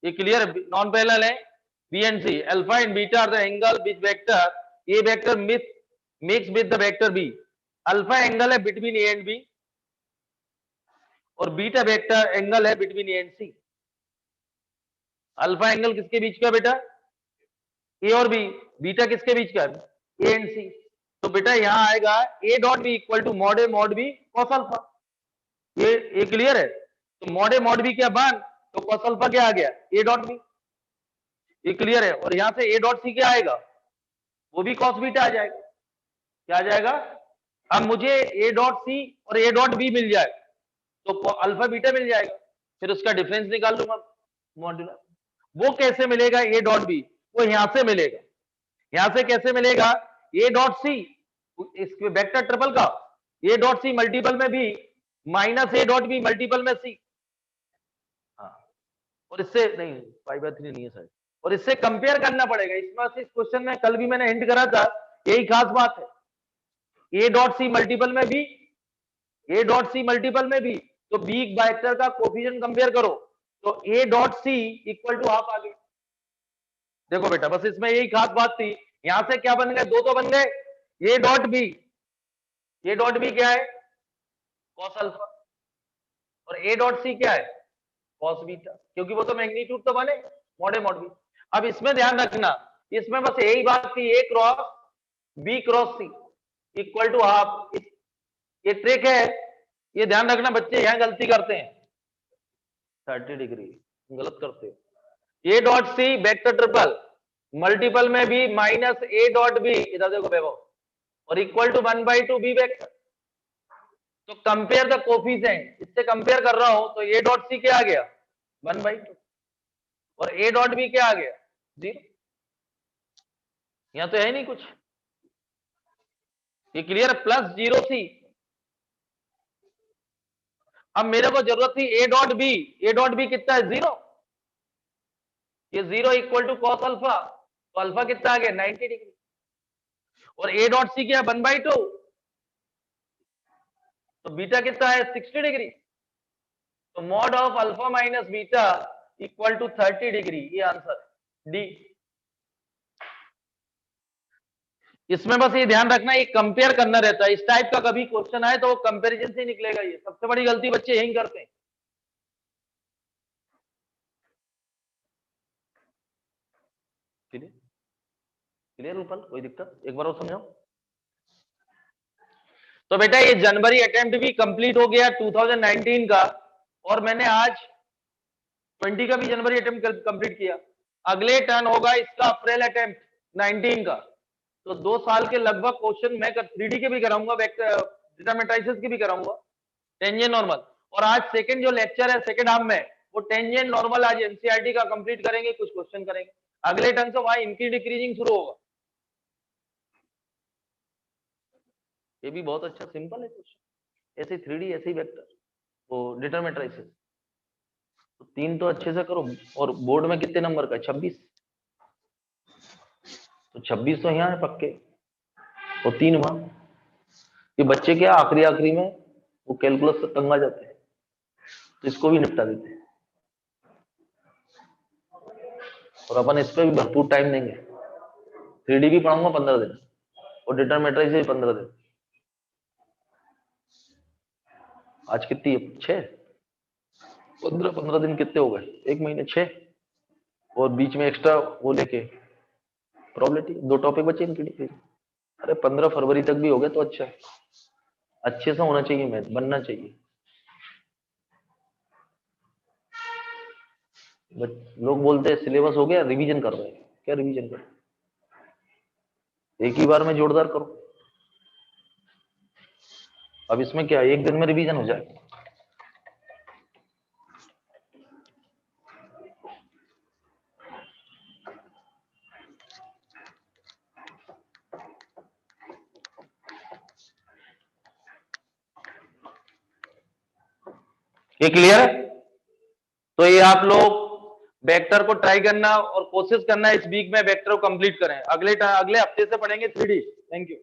ये क्लियर, नॉन पैरेलल है B and C, alpha and beta are the angle which vector A vector makes with the vector B, alpha angle है between A and B और beta vector angle है between A and C. Alpha angle किसके बीच का बेटा? ए और B. Beta किसके बीच का? A and C. तो बेटा यहां आएगा A dot B equal to mod A mod B cos alpha. ये क्लियर है? तो मॉड ए मॉड बी क्या 1, तो कॉस अल्फा क्या आ गया? A dot B. ये क्लियर है? और यहां से ए डॉट सी क्या आएगा? वो भी कॉस बीटा आ जाएगा। क्या आ जाएगा? अब मुझे ए डॉट सी और ए डॉट बी मिल जाए तो अल्फा बीटा मिल जाएगा, फिर उसका डिफरेंस निकाल लूंगा मॉड्यूलर। वो कैसे मिलेगा? ए डॉट बी वो यहां से मिलेगा। यहां से कैसे मिलेगा? ए डॉट सी इसके वेक्टर ट्रिपल का ए डॉट सी मल्टीपल में B minus A dot B multiple में सी। हाँ, और इससे नहीं 5/3 नहीं है सर, और इससे कंपेयर करना पड़ेगा। इसमें इस क्वेश्चन में कल भी मैंने हिंट करा था, यही खास बात है। ए डॉट सी मल्टीपल में B, A dot C multiple में बी, तो बी वेक्टर का कोफिशिएंट कंपेयर करो तो A dot C equal to half आ गई। देखो बेटा बस इसमें यही खास बात थी। यहां से क्या बन गए? दो तो बन गए, A dot B, A dot B क्या है? कॉस अल्फा, और ए डॉट सी क्या है? कॉस बीटा, क्योंकि वो तो मैग्नीट्यूड तो बने मॉड ए मॉड बी। अब इसमें ध्यान रखना, इसमें बस यही बात थी, A cross B cross C equal to half. ये ट्रिक है, ये ध्यान रखना। बच्चे यहां गलती करते हैं, 30 डिग्री गलत करते हैं। A dot C vector triple multiple में भी माइनस ए डॉट बी, इधर देखो वैभव, और इक्वल टू 1/2 बी वेक्टर। तो कंपेयर द कोफिशिएंट, इससे कंपेयर कर रहा हूं तो ए डॉट सी क्या आ गया? 1/2, और ए डॉट बी क्या आ गया? 0। यहां तो है ही नहीं कुछ। ये क्लियर? प्लस 0 सी। अब मेरे को जरूरत थी A dot B, A dot B कितना है? 0। ये 0 इक्वल टू कॉस अल्फा, तो अल्फा कितना आ गया? 90 डिग्री। और ए डॉट सी क्या? 1/2, तो बीटा कितना है? 60 डिग्री। तो mod of alpha minus beta equal to 30 degree, ये आंसर डी। इसमें बस ये ध्यान रखना, ये कंपेयर करना रहता है। इस टाइप का कभी क्वेश्चन आए तो वो कंपैरिजन से निकलेगा। ये सबसे बड़ी गलती बच्चे यही करते हैं। क्लियर? क्लियर रूपल? कोई दिक्कत? एक बार और समझाओ। तो बेटा ये जनवरी अटेम्प्ट भी कंप्लीट हो गया 2019 का, और मैंने आज 20 का भी जनवरी अटेम्प्ट कंप्लीट किया। अगले टर्न होगा इसका अप्रैल अटेम्प्ट 19 का। तो 2 साल के लगभग क्वेश्चन मैं 3D के भी कराऊंगा, डेटा मैट्रिसेस के भी कराऊंगा, टेंजेंट नॉर्मल। और आज सेकंड जो लेक्चर है सेकंड हाफ में, वो टेंजेंट नॉर्मल आज एनसीईआरटी का कंप्लीट करेंगे, कुछ क्वेश्चन करेंगे। अगले टर्न से वहां इनकी डिक्रीजिंग शुरू होगा। ये भी बहुत अच्छा सिंपल है क्वेश्चन, ऐसे 3D ऐसे ही वेक्टर, वो डेटा मैट्रिसेस। तो 3 तो अच्छे से करो। और बोर्ड में कितने नंबर का? 26। तो 26 तो यहाँ है पक्के, और 3 वहां। ये बच्चे क्या आखिरी में वो कैलकुलस से तंग आ जाते हैं, तो इसको भी निपटा देते हैं। और अपन इस पे भी भरपूर टाइम देंगे। 3D भी पढ़ाऊंगा 15 दिन, और डेटा मैट्रिक्स भी 15 दिन। आज कितनी है? 6, 15 दिन कितने हो गए? 1 महीने 6, और बीच में एक्स्ट्रा वो लेके प्रोबेबिलिटी 2 टॉपिक बचे इनकी। अरे 15 फरवरी तक भी हो गया तो अच्छा है। अच्छे से होना चाहिए, मैथ बनना चाहिए। लोग बोलते हैं सिलेबस हो गया, रिवीजन कर रहे हैं। क्या रिवीजन कर? एक ही बार में जोरदार करो। अब इसमें क्या 1 दिन में रिवीजन हो जाए? ये क्लियर? तो ये आप लोग वेक्टर को ट्राई करना और कोशिश करना इस वीक में वेक्टर को कंप्लीट करें। अगले हफ्ते से पढ़ेंगे 3D। Thank you.